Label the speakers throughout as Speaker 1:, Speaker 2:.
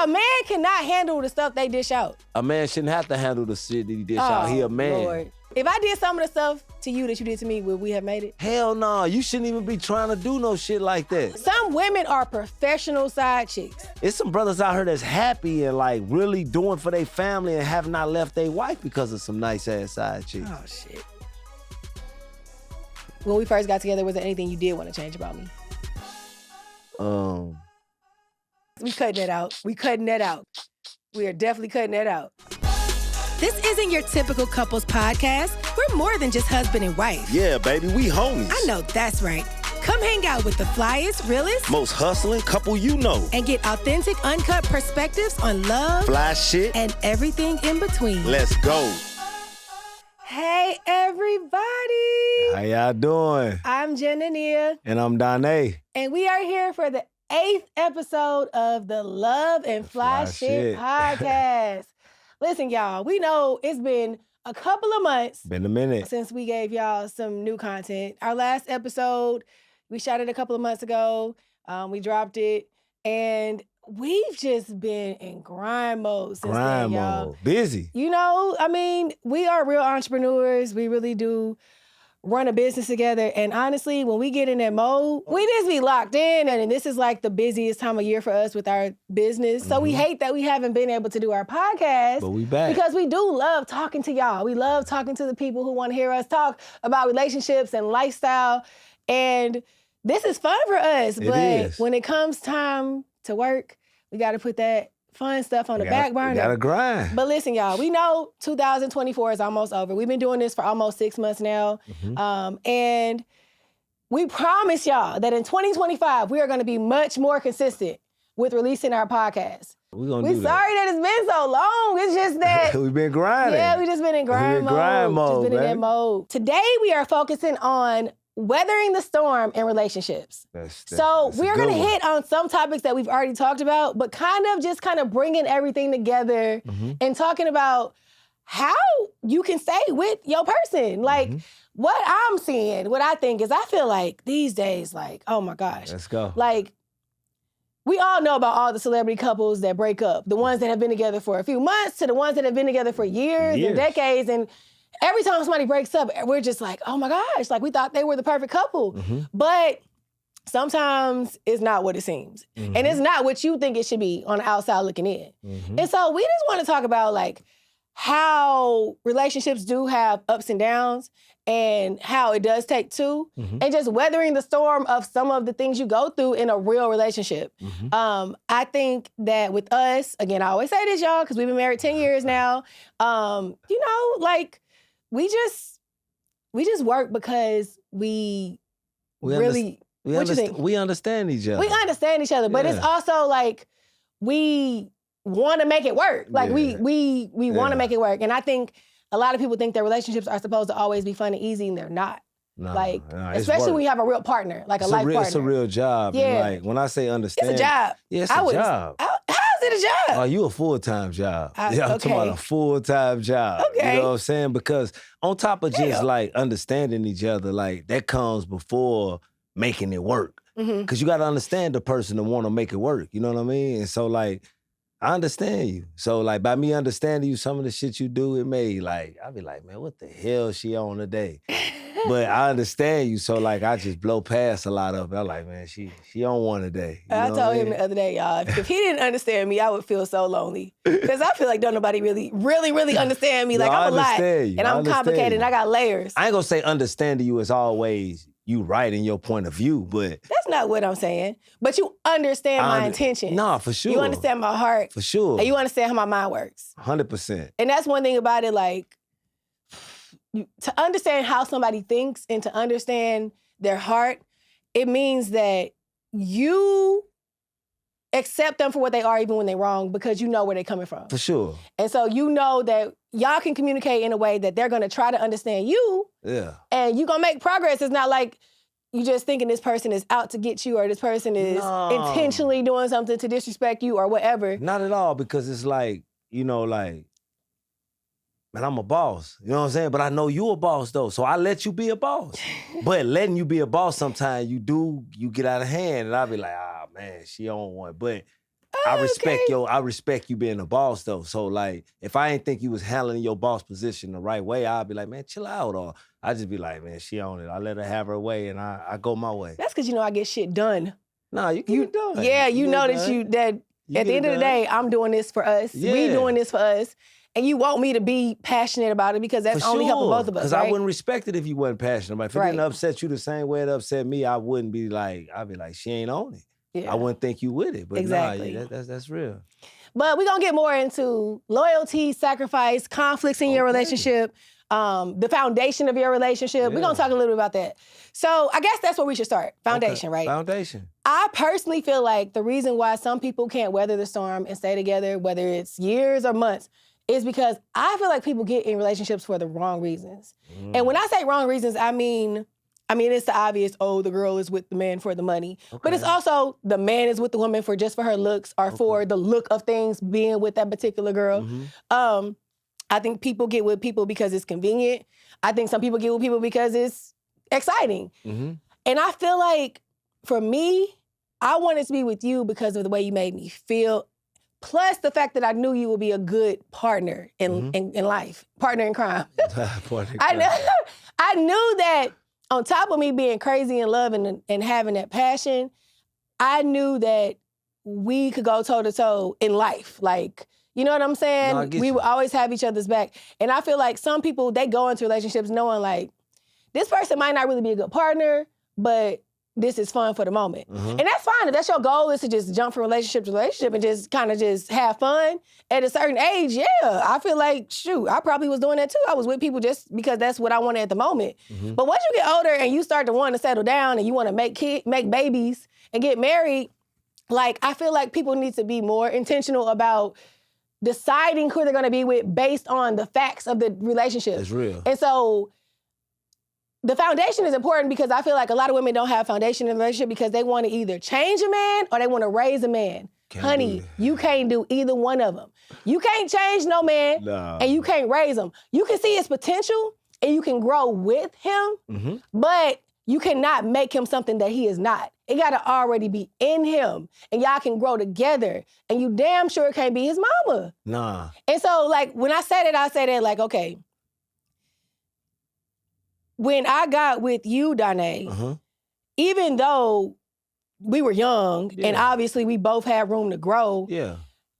Speaker 1: A man cannot handle the stuff they dish out.
Speaker 2: A man shouldn't have to handle the shit that he dish out. He a man.
Speaker 1: Lord. If I did some of the stuff to you that you did to me, would we have made it?
Speaker 2: Hell no, you shouldn't even be trying to do no shit like that.
Speaker 1: Some women are professional side chicks.
Speaker 2: It's some brothers out here that's happy and like really doing for their family and have not left their wife because of some nice ass side chicks.
Speaker 1: Oh shit. When we first got together, was there anything you did want to change about me? We cutting that out. We cutting that out. We are definitely cutting that out. This isn't your typical couples podcast. We're more than just husband and wife.
Speaker 2: Yeah, baby, we homies.
Speaker 1: I know that's right. Come hang out with the flyest, realest,
Speaker 2: most hustling couple you know.
Speaker 1: And get authentic, uncut perspectives on love,
Speaker 2: fly shit,
Speaker 1: and everything in between.
Speaker 2: Let's go.
Speaker 1: Hey, everybody.
Speaker 2: How y'all doing?
Speaker 1: I'm Jenna.
Speaker 2: And I'm Donay.
Speaker 1: And we are here for the 8th episode of the Love and Fly Shit podcast. Listen, y'all, we know it's been a couple of months.
Speaker 2: Been a minute.
Speaker 1: Since we gave y'all some new content. Our last episode, we shot it a couple of months ago. We dropped it. And we've just been in grind mode since then, y'all.
Speaker 2: Busy.
Speaker 1: You know, I mean, we are real entrepreneurs. We really do run a business together. And honestly, when we get in that mode, we just be locked in. And this is like the busiest time of year for us with our business. So we hate that we haven't been able to do our podcast.
Speaker 2: But we back.
Speaker 1: Because we do love talking to y'all. We love talking to the people who want to hear us talk about relationships and lifestyle. And this is fun for us. But when it comes time to work, we got to put that fun stuff on the back burner.
Speaker 2: We got to grind.
Speaker 1: But listen, y'all, we know 2024 is almost over. We've been doing this for almost 6 months now. And we promise y'all that in 2025, we are going to be much more consistent with releasing our podcast.
Speaker 2: We're sorry
Speaker 1: that it's been so long. It's just that
Speaker 2: we've been grinding.
Speaker 1: Yeah, we just been in grind mode. Just been in that mode. Today, we are focusing on weathering the storm in relationships. That's we're going to hit on some topics that we've already talked about, but kind of bringing everything together and talking about how you can stay with your person. Like, what I'm seeing, what I think is, I feel like these days, like, oh my gosh.
Speaker 2: Let's go.
Speaker 1: Like, we all know about all the celebrity couples that break up, the ones that have been together for a few months to the ones that have been together for years. And decades. And every time somebody breaks up, we're just like, oh my gosh, like we thought they were the perfect couple. But sometimes it's not what it seems. And it's not what you think it should be on the outside looking in. And so we just want to talk about like how relationships do have ups and downs and how it does take two and just weathering the storm of some of the things you go through in a real relationship. I think that with us, again, I always say this, y'all, because we've been married 10 years now, you know, like, we just work because we really, what you think?
Speaker 2: We understand each other.
Speaker 1: We understand each other, but it's also like we want to make it work. Like we want to make it work. And I think a lot of people think their relationships are supposed to always be fun and easy, and they're not. Especially when you have a real partner, like a life partner. It's
Speaker 2: a real job.
Speaker 1: Yeah.
Speaker 2: And like when I say understand.
Speaker 1: It's a job.
Speaker 2: Yeah, it's a job.
Speaker 1: How is it a job?
Speaker 2: Oh, you a full-time job. I'm talking about a full-time job.
Speaker 1: Okay.
Speaker 2: You know what I'm saying? Because on top of just like understanding each other, like that comes before making it work. Because you got to understand the person to want to make it work. You know what I mean? And so like, I understand you. So like by me understanding you, some of the shit you do, it may like, I'll be like, man, what the hell she on today? But I understand you, so like I just blow past a lot of it. I'm like, man, she on one today.
Speaker 1: I told him the other day, y'all, if he didn't understand me, I would feel so lonely. Because I feel like don't nobody really understand me. Like I'm a lot. And I'm complicated and I got layers.
Speaker 2: I ain't gonna say understanding you is always you right in your point of view, but
Speaker 1: that's not what I'm saying. But you understand my intentions.
Speaker 2: Nah, for sure.
Speaker 1: You understand my heart.
Speaker 2: For sure.
Speaker 1: And you understand how my mind works.
Speaker 2: 100%.
Speaker 1: And that's one thing about it, like, to understand how somebody thinks and to understand their heart, it means that you accept them for what they are even when they're wrong because you know where they're coming from.
Speaker 2: For sure.
Speaker 1: And so you know that y'all can communicate in a way that they're going to try to understand you.
Speaker 2: Yeah.
Speaker 1: And you're going to make progress. It's not like you just thinking this person is out to get you or this person is intentionally doing something to disrespect you or whatever.
Speaker 2: Not at all, because it's like, you know, like, man, I'm a boss. You know what I'm saying? But I know you a boss, though. So I let you be a boss. But letting you be a boss, sometimes you get out of hand. And I'll be like, man, she on one. But I respect you being a boss though. So like, if I ain't think you was handling your boss position the right way, I'd be like, man, chill out. Or I just be like, man, she on it. I let her have her way, and I go my way.
Speaker 1: That's because I get shit done.
Speaker 2: Nah, you get it done.
Speaker 1: Yeah, you know that at the end of the day, I'm doing this for us. Yeah. We doing this for us. And you want me to be passionate about it because that's only helping both of us,
Speaker 2: because I wouldn't respect it if you wasn't passionate about it. If it didn't upset you the same way it upset me, I wouldn't be like, I'd be like, she ain't on it. Yeah. I wouldn't think you with it. But exactly. Nah, that's real.
Speaker 1: But we're going to get more into loyalty, sacrifice, conflicts in your relationship, the foundation of your relationship. Yeah. We're going to talk a little bit about that. So I guess that's where we should start. Foundation, right?
Speaker 2: Foundation.
Speaker 1: I personally feel like the reason why some people can't weather the storm and stay together, whether it's years or months, is because I feel like people get in relationships for the wrong reasons. And when I say wrong reasons, I mean it's the obvious, the girl is with the man for the money. Okay. But it's also the man is with the woman for her looks or for the look of things being with that particular girl. Mm-hmm. I think people get with people because it's convenient. I think some people get with people because it's exciting. Mm-hmm. And I feel like, for me, I wanted to be with you because of the way you made me feel. Plus the fact that I knew you would be a good partner in life, partner in crime. I knew that on top of me being crazy in love and having that passion, I knew that we could go toe to toe in life. Like, you know what I'm saying? No, we would always have each other's back. And I feel like some people, they go into relationships knowing like, this person might not really be a good partner, but this is fun for the moment. Mm-hmm. And that's fine. If that's your goal, is to just jump from relationship to relationship and just kind of just have fun. At a certain age, yeah, I feel like, shoot, I probably was doing that too. I was with people just because that's what I wanted at the moment. Mm-hmm. But once you get older and you start to want to settle down and you want to make babies and get married, like, I feel like people need to be more intentional about deciding who they're going to be with based on the facts of the relationship.
Speaker 2: It's real.
Speaker 1: And so the foundation is important because I feel like a lot of women don't have foundation in a relationship because they want to either change a man or they want to raise a man. Honey, you can't do either one of them. You can't change no man and you can't raise him. You can see his potential and you can grow with him, but you cannot make him something that he is not. It got to already be in him and y'all can grow together and you damn sure can't be his mama.
Speaker 2: Nah.
Speaker 1: And so like when I say that like, okay, when I got with you, Donay, even though we were young and obviously we both had room to grow,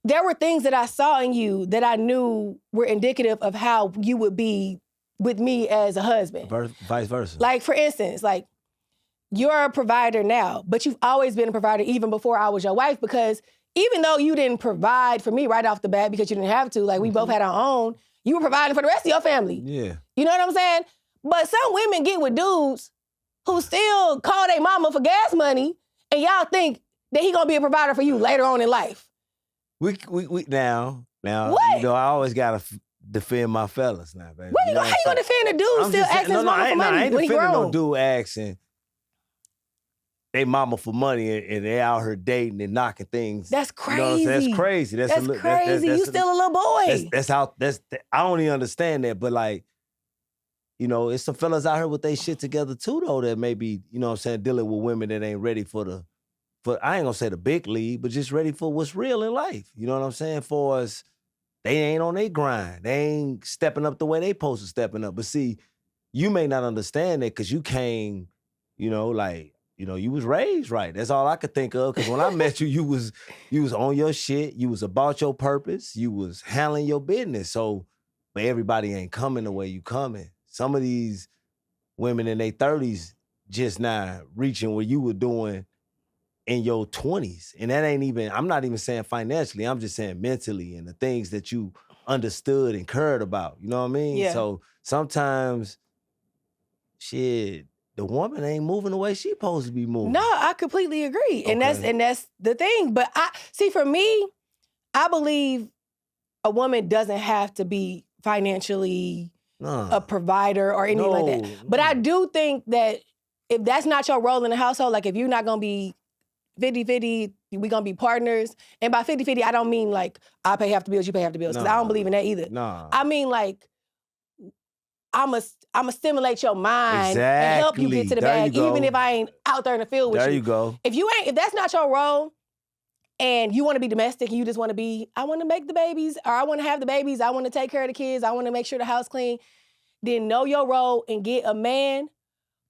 Speaker 1: there were things that I saw in you that I knew were indicative of how you would be with me as a husband.
Speaker 2: Vice versa.
Speaker 1: Like, for instance, like, you're a provider now, but you've always been a provider even before I was your wife because even though you didn't provide for me right off the bat because you didn't have to, like, we both had our own, you were providing for the rest of your family.
Speaker 2: Yeah.
Speaker 1: You know what I'm saying? But some women get with dudes who still call their mama for gas money and y'all think that he gonna be a provider for you later on in life.
Speaker 2: We now,
Speaker 1: what?
Speaker 2: You know, I always gotta defend my fellas now, baby.
Speaker 1: How you gonna defend a dude still asking his mama for money
Speaker 2: I ain't
Speaker 1: when he
Speaker 2: defending
Speaker 1: grown?
Speaker 2: no dude asking they mama for money and they out here dating and knocking things.
Speaker 1: That's crazy.
Speaker 2: You know what I'm saying? That's crazy.
Speaker 1: That's crazy. You still a little boy.
Speaker 2: I don't even understand that, but like, you know, it's some fellas out here with they shit together too, though, that may be, you know what I'm saying, dealing with women that ain't ready for I ain't gonna say the big league, but just ready for what's real in life. You know what I'm saying? For us, they ain't on their grind. They ain't stepping up the way they supposed to stepping up. But see, you may not understand that because you came, you know, like, you know, you was raised right. That's all I could think of. Because when I met you, you was on your shit. You was about your purpose. You was handling your business. So, but everybody ain't coming the way you coming. Some of these women in their 30s just now reaching what you were doing in your 20s. And that ain't even, I'm not even saying financially, I'm just saying mentally and the things that you understood and cared about. You know what I mean?
Speaker 1: Yeah.
Speaker 2: So sometimes, shit, the woman ain't moving the way she supposed to be moving.
Speaker 1: No, I completely agree. Okay. And that's the thing. But for me, I believe a woman doesn't have to be financially a provider or anything like that. But I do think that if that's not your role in the household, like if you're not gonna be 50-50, we gonna be partners. And by 50-50, I don't mean like I pay half the bills, you pay half the bills, because I don't believe in that either. I mean like I'ma stimulate your mind and help you get to the bag, even if I ain't out there in the field with you.
Speaker 2: There you go.
Speaker 1: If that's not your role, and you want to be domestic and you just want to be, I want to make the babies, or I want to have the babies, I want to take care of the kids, I want to make sure the house clean, then know your role and get a man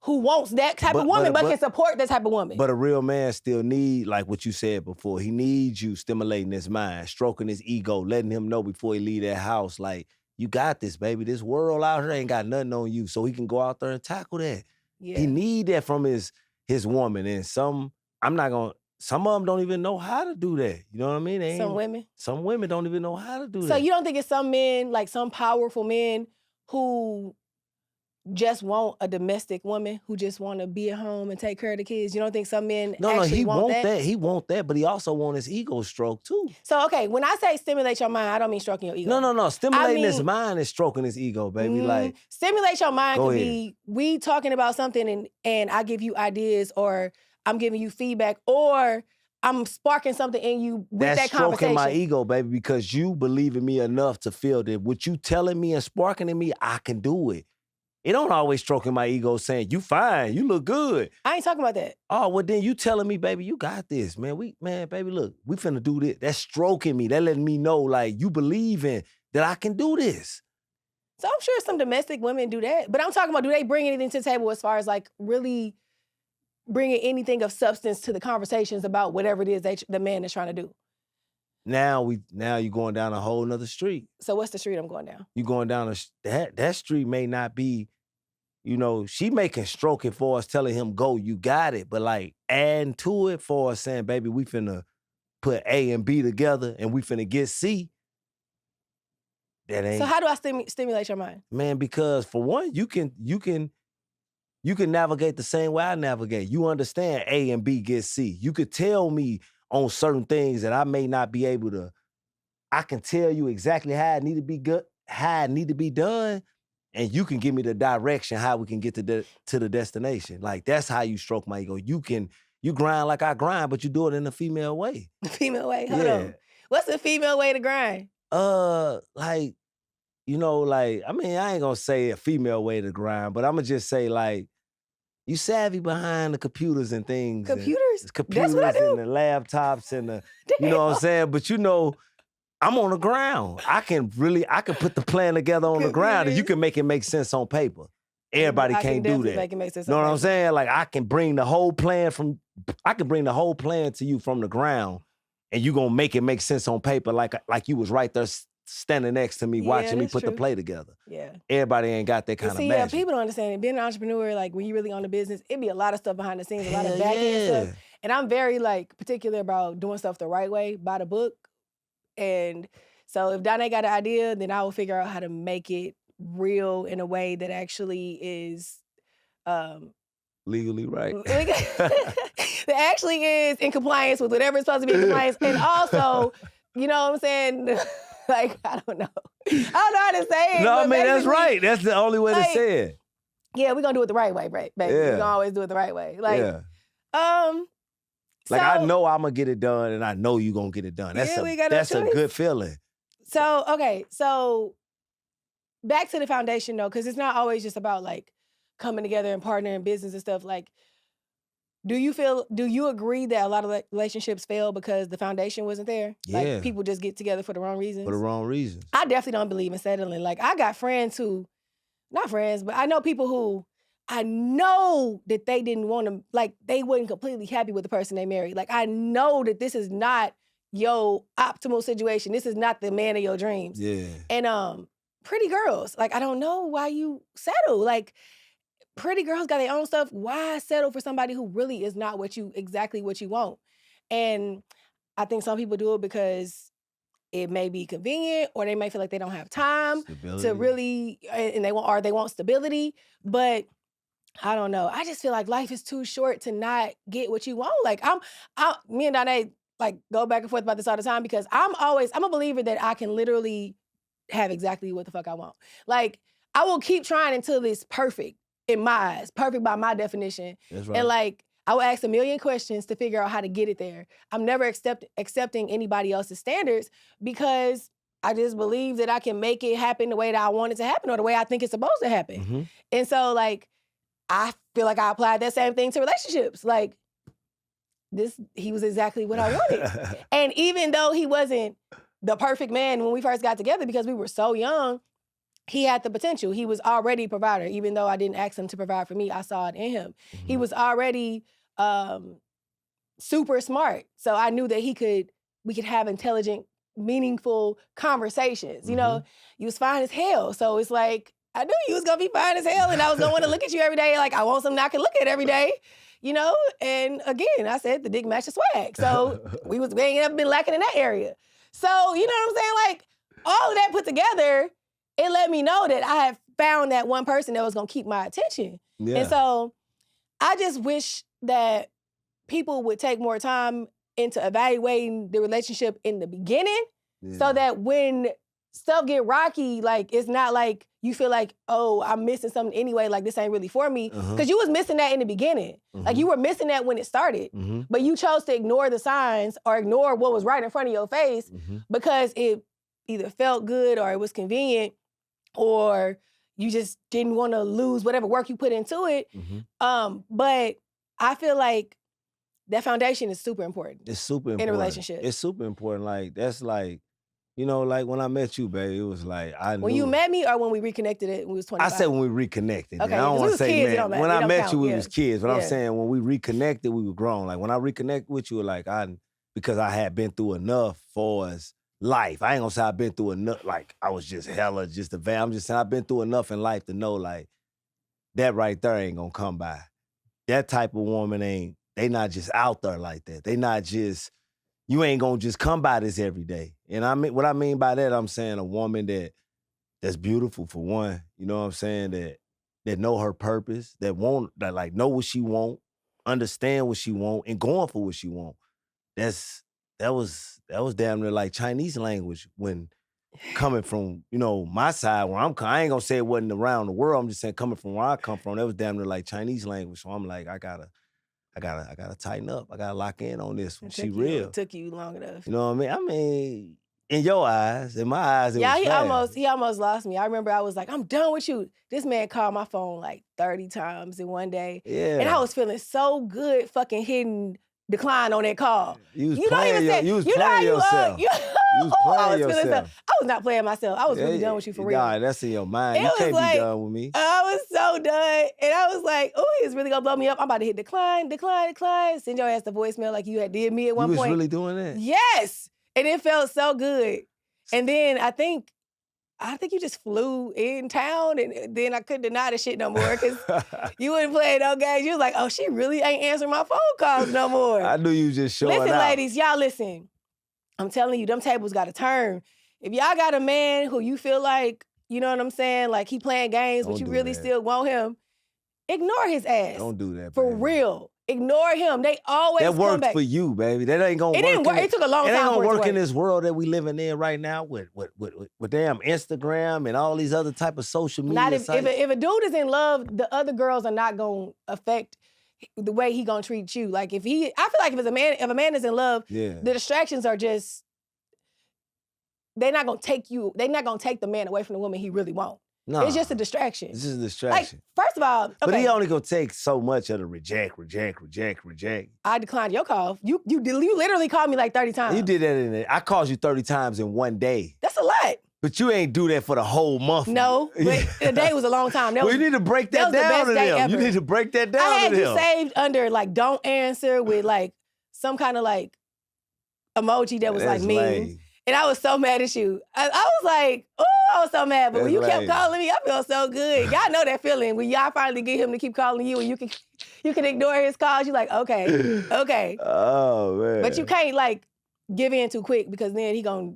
Speaker 1: who wants that type of woman, but can support that type of woman.
Speaker 2: But a real man still need, like what you said before, he needs you stimulating his mind, stroking his ego, letting him know before he leave that house, like, you got this, baby. This world out here ain't got nothing on you, so he can go out there and tackle that. Yeah. He need that from his woman, and some of them don't even know how to do that. You know what I mean? Some women don't even know how to do that.
Speaker 1: So you don't think it's some men, like some powerful men, who just want a domestic woman, who just want to be at home and take care of the kids? You don't think some men actually want that?
Speaker 2: He want that, but he also want his ego stroked too.
Speaker 1: So, okay, when I say stimulate your mind, I don't mean stroking your ego.
Speaker 2: No. Stimulating his mind is stroking his ego, baby. Like,
Speaker 1: stimulate your mind could be we talking about something and I give you ideas, or I'm giving you feedback, or I'm sparking something in you with that conversation.
Speaker 2: That's stroking my ego, baby, because you believe in me enough to feel that what you telling me and sparking in me, I can do it. It don't always stroking my ego saying, you fine, you look good.
Speaker 1: I ain't talking about that.
Speaker 2: Oh, well then you telling me, baby, you got this, man. Baby, look, we finna do this. That's stroking me. That letting me know, like, you believe in that I can do this.
Speaker 1: So I'm sure some domestic women do that. But I'm talking about, do they bring anything to the table as far as like really bringing anything of substance to the conversations about whatever it is the man is trying to do?
Speaker 2: Now you're going down a whole nother street.
Speaker 1: So what's the street I'm going down?
Speaker 2: You're going down that street may not be, she making stroking for us, telling him go, you got it. But like adding to it for us saying, baby, we finna put A and B together and we finna get C. That ain't.
Speaker 1: So how do I stimulate your mind?
Speaker 2: Man, because for one, you can navigate the same way I navigate. You understand A and B get C. You could tell me on certain things that I may not be able to. I can tell you exactly how it need to be good, how it need to be done, and you can give me the direction how we can get to the destination. Like, that's how you stroke my ego. You grind like I grind, but you do it in a female way.
Speaker 1: The female way? Hold on. What's the female way to grind?
Speaker 2: I ain't gonna say a female way to grind, but I'm gonna just say, like, you savvy behind the computers and things.
Speaker 1: Computers?
Speaker 2: Computers
Speaker 1: That's what I do.
Speaker 2: and the laptops and the, you know what I'm saying? But I'm on the ground. I can put the plan together on the ground and you can make it make sense on paper. Everybody can't do that.
Speaker 1: Make it make sense
Speaker 2: know what I'm saying? Like, I can bring the whole plan to you from the ground, and you gonna make it make sense on paper like you was right there standing next to me, watching me put the play together.
Speaker 1: Yeah.
Speaker 2: Everybody ain't got that kind of magic.
Speaker 1: Yeah, people don't understand it. Being an entrepreneur, like when you really own the business, it be a lot of stuff behind the scenes, a lot of back end stuff. And I'm very like particular about doing stuff the right way, by the book. And so if Donay got an idea, then I will figure out how to make it real in a way that actually is
Speaker 2: legally right.
Speaker 1: That actually is in compliance with whatever it's supposed to be in compliance. And also, you know what I'm saying? Like, I don't know how to say it.
Speaker 2: No, I mean, that's right. That's the only way to say it.
Speaker 1: Yeah, we're gonna do it the right way, baby. Yeah. We're gonna always do it the right way. Like,
Speaker 2: like, I know I'm gonna get it done, and I know you gonna get it done. That's a good feeling.
Speaker 1: So, okay, so back to the foundation though, because it's not always just about like coming together and partnering in business and stuff. Like, do you agree that a lot of relationships fail because the foundation wasn't there?
Speaker 2: Yeah.
Speaker 1: Like, people just get together for the wrong reasons?
Speaker 2: For the wrong reasons.
Speaker 1: I definitely don't believe in settling. Like, I got friends who, not friends, but I know people who I know that they didn't want to, like, they weren't completely happy with the person they married. Like, I know that this is not your optimal situation. This is not the man of your dreams.
Speaker 2: Yeah.
Speaker 1: And pretty girls, like, I don't know why you settle. Like, pretty girls got their own stuff. Why settle for somebody who really is not exactly what you want? And I think some people do it because it may be convenient, or they may feel like they don't have time to really, and they want stability. But I don't know. I just feel like life is too short to not get what you want. Like, me and Donay like go back and forth about this all the time, because I'm a believer that I can literally have exactly what the fuck I want. Like, I will keep trying until it's perfect. In my eyes, perfect by my definition.
Speaker 2: That's right.
Speaker 1: And like, I will ask a million questions to figure out how to get it there. I'm never accepting anybody else's standards, because I just believe that I can make it happen the way that I want it to happen, or the way I think it's supposed to happen.
Speaker 2: Mm-hmm.
Speaker 1: And so, like, I feel like I applied that same thing to relationships. Like, he was exactly what I wanted. And even though he wasn't the perfect man when we first got together because we were so young, he had the potential. He was already a provider. Even though I didn't ask him to provide for me, I saw it in him.
Speaker 2: Mm-hmm.
Speaker 1: He was already super smart. So I knew that we could have intelligent, meaningful conversations. You know, you was fine as hell. So it's like, I knew you was gonna be fine as hell and I was gonna wanna look at you every day. Like, I want something I can look at every day. You know, and again, I said the dick matched the swag. So we ain't never been lacking in that area. So, you know what I'm saying? Like, all of that put together, it let me know that I had found that one person that was gonna keep my attention.
Speaker 2: Yeah.
Speaker 1: And so I just wish that people would take more time into evaluating the relationship in the beginning so that when stuff get rocky, like, it's not like you feel like, oh, I'm missing something anyway, like this ain't really for me. Because you was missing that in the beginning. Like, you were missing that when it started. But you chose to ignore the signs or ignore what was right in front of your face because it either felt good or it was convenient or you just didn't want to lose whatever work you put into it. But I feel like that foundation is super important.
Speaker 2: It's super important.
Speaker 1: In a relationship.
Speaker 2: It's super important. Like, that's like, you know, like when I met you, babe, it was like, I knew.
Speaker 1: When you met me or when we reconnected it when we was 25?
Speaker 2: I said when we reconnected.
Speaker 1: Okay,
Speaker 2: I don't want to say
Speaker 1: kids,
Speaker 2: man. When I met you, we
Speaker 1: yeah.
Speaker 2: was kids. But I'm saying when we reconnected, we were grown. Like when I reconnected with you, like because I had been through enough for us life. I ain't gonna say I've been through enough, like I was just hella just a van. I'm just saying I've been through enough in life to know like that right there ain't gonna come by. That type of woman they not just out there like that. They not just, you ain't gonna just come by this every day. And I mean, what I mean by that, I'm saying a woman that's beautiful for one, you know what I'm saying, that know her purpose, that like know what she want, understand what she want, and going for what she want. That was damn near like Chinese language when coming from, you know, my side where I ain't gonna say it wasn't around the world, I'm just saying coming from where I come from, that was damn near like Chinese language. So I'm like, I gotta tighten up. I gotta lock in on this one. She real.
Speaker 1: It took you long enough.
Speaker 2: You know what I mean? I mean, in your eyes, in my eyes, it was fast.
Speaker 1: He almost lost me. I remember I was like, I'm done with you. This man called my phone like 30 times in one day.
Speaker 2: Yeah.
Speaker 1: And I was feeling so good fucking hitting decline on that call.
Speaker 2: You was playing yourself.
Speaker 1: I was not playing myself. I was really done with you for real.
Speaker 2: Nah, that's in your mind. You can't be done with me.
Speaker 1: I was so done. And I was like, oh, he's really gonna blow me up. I'm about to hit decline. Send your ass the voicemail like you had did me at one point.
Speaker 2: You was really doing that?
Speaker 1: Yes. And it felt so good. And then I think you just flew in town and then I couldn't deny the shit no more because you wouldn't play no games. You was like, oh, she really ain't answering my phone calls no more.
Speaker 2: I knew you just showing
Speaker 1: Listen,
Speaker 2: out.
Speaker 1: ladies, y'all listen. I'm telling you, them tables got to turn. If y'all got a man who you feel like, you know what I'm saying, like he playing games, but you really still want him, ignore his ass.
Speaker 2: Don't do that,
Speaker 1: For real. Ignore him. They always come back.
Speaker 2: That worked for you, baby. That ain't gonna work.
Speaker 1: It didn't work. It took a long time.
Speaker 2: It ain't gonna work in
Speaker 1: this
Speaker 2: world that we living in right now with damn Instagram and all these other type of social media sites.
Speaker 1: If a dude is in love, the other girls are not gonna affect the way he gonna treat you. Like I feel like if a man is in love, the distractions are just, they're not gonna take the man away from the woman he really wants. No. It's just a distraction.
Speaker 2: It's just a distraction.
Speaker 1: Like, first of all, okay.
Speaker 2: But he only gonna take so much of the reject.
Speaker 1: I declined your call. You literally called me like 30 times.
Speaker 2: You did that I called you 30 times in one day.
Speaker 1: That's a lot.
Speaker 2: But you ain't do that for the whole month.
Speaker 1: No, but a day was a long time.
Speaker 2: You need to break that down to them. You need to break that down to them.
Speaker 1: I had you saved under like don't answer with like some kind of like emoji that was like mean. Lame. And I was so mad at you. I was like, oh, I was so mad. But when you kept calling me, I feel so good. Y'all know that feeling when y'all finally get him to keep calling you and you can ignore his calls. You're like, okay.
Speaker 2: Oh, man.
Speaker 1: But you can't like give in too quick because then he gonna,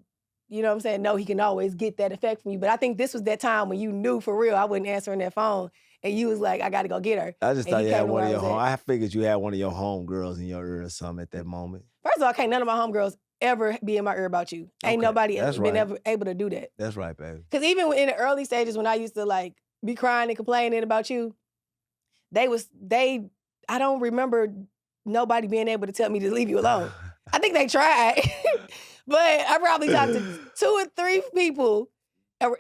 Speaker 1: you know what I'm saying? No, he can always get that effect from you. But I think this was that time when you knew for real I wasn't answering that phone. And you was like, I got to go get her.
Speaker 2: I just thought you had one of your home. I figured you had one of your homegirls in your ear or something at that moment.
Speaker 1: First of all, can't none of my homegirls ever be in my ear about you. Ain't nobody been ever able to do that.
Speaker 2: That's right, baby.
Speaker 1: Because even in the early stages when I used to like be crying and complaining about you, I don't remember nobody being able to tell me to leave you alone. I think they tried. But I probably talked to 2 or 3 people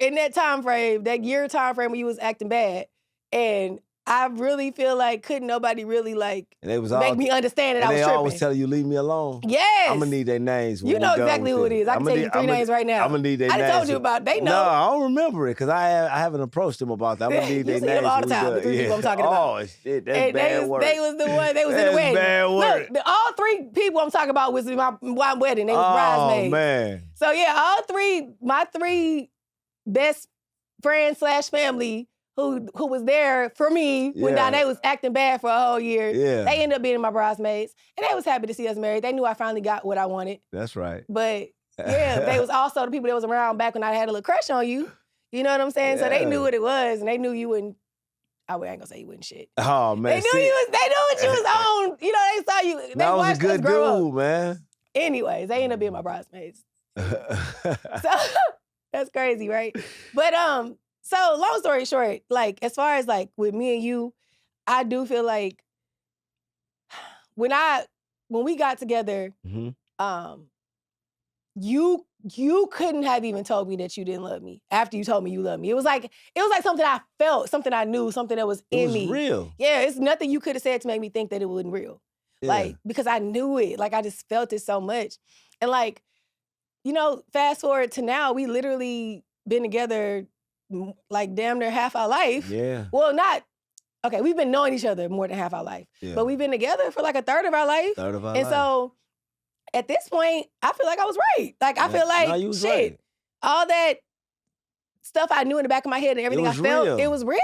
Speaker 1: in that time frame, that year time frame when you was acting bad. And I really feel like couldn't nobody really like
Speaker 2: And they was
Speaker 1: make me understand that I was
Speaker 2: they
Speaker 1: tripping.
Speaker 2: always tell you, leave me alone.
Speaker 1: Yes.
Speaker 2: I'm gonna need their names.
Speaker 1: You know exactly who it is. I can tell you 3 names right now.
Speaker 2: I'm gonna need their
Speaker 1: names.
Speaker 2: names.
Speaker 1: I told you about. They know.
Speaker 2: No, I don't remember it because I haven't approached them about that. I'm gonna need their names.
Speaker 1: You see them all the time. The 3 people I'm talking about.
Speaker 2: Oh shit, that's bad work.
Speaker 1: They was the one. They was in the wedding.
Speaker 2: Bad work.
Speaker 1: Look, all 3 people I'm talking about was in my wedding. They was bridesmaids.
Speaker 2: Oh man.
Speaker 1: So yeah, my 3 best friends / family who was there for me when Donay was acting bad for a whole year.
Speaker 2: Yeah.
Speaker 1: They ended up being my bridesmaids. And they was happy to see us married. They knew I finally got what I wanted.
Speaker 2: That's right.
Speaker 1: But yeah, they was also the people that was around back when I had a little crush on you. You know what I'm saying? So they knew what it was, and they knew you wouldn't. I ain't gonna say you wouldn't shit.
Speaker 2: Oh man.
Speaker 1: They knew what you was on. You know, they saw you. They
Speaker 2: that was
Speaker 1: watched
Speaker 2: a good
Speaker 1: us grow
Speaker 2: dude,
Speaker 1: up.
Speaker 2: man.
Speaker 1: Anyways, they ended up being my bridesmaids. So that's crazy, right? But so long story short, like as far as like with me and you, I do feel like when we got together, you couldn't have even told me that you didn't love me after you told me you loved me. It was like something I felt, something I knew, something that was in me.
Speaker 2: It was real.
Speaker 1: Yeah, it's nothing you could have said to make me think that it wasn't real. Yeah. Like, because I knew it. Like, I just felt it so much. And like, you know, fast forward to now, we literally been together like damn near half our life.
Speaker 2: Yeah.
Speaker 1: Well, okay, we've been knowing each other more than half our life. Yeah. But we've been together for like a third of our life. And so at this point, I feel like I was right. Like, I feel like, shit, right. All that stuff I knew in the back of my head and everything I felt, it was real.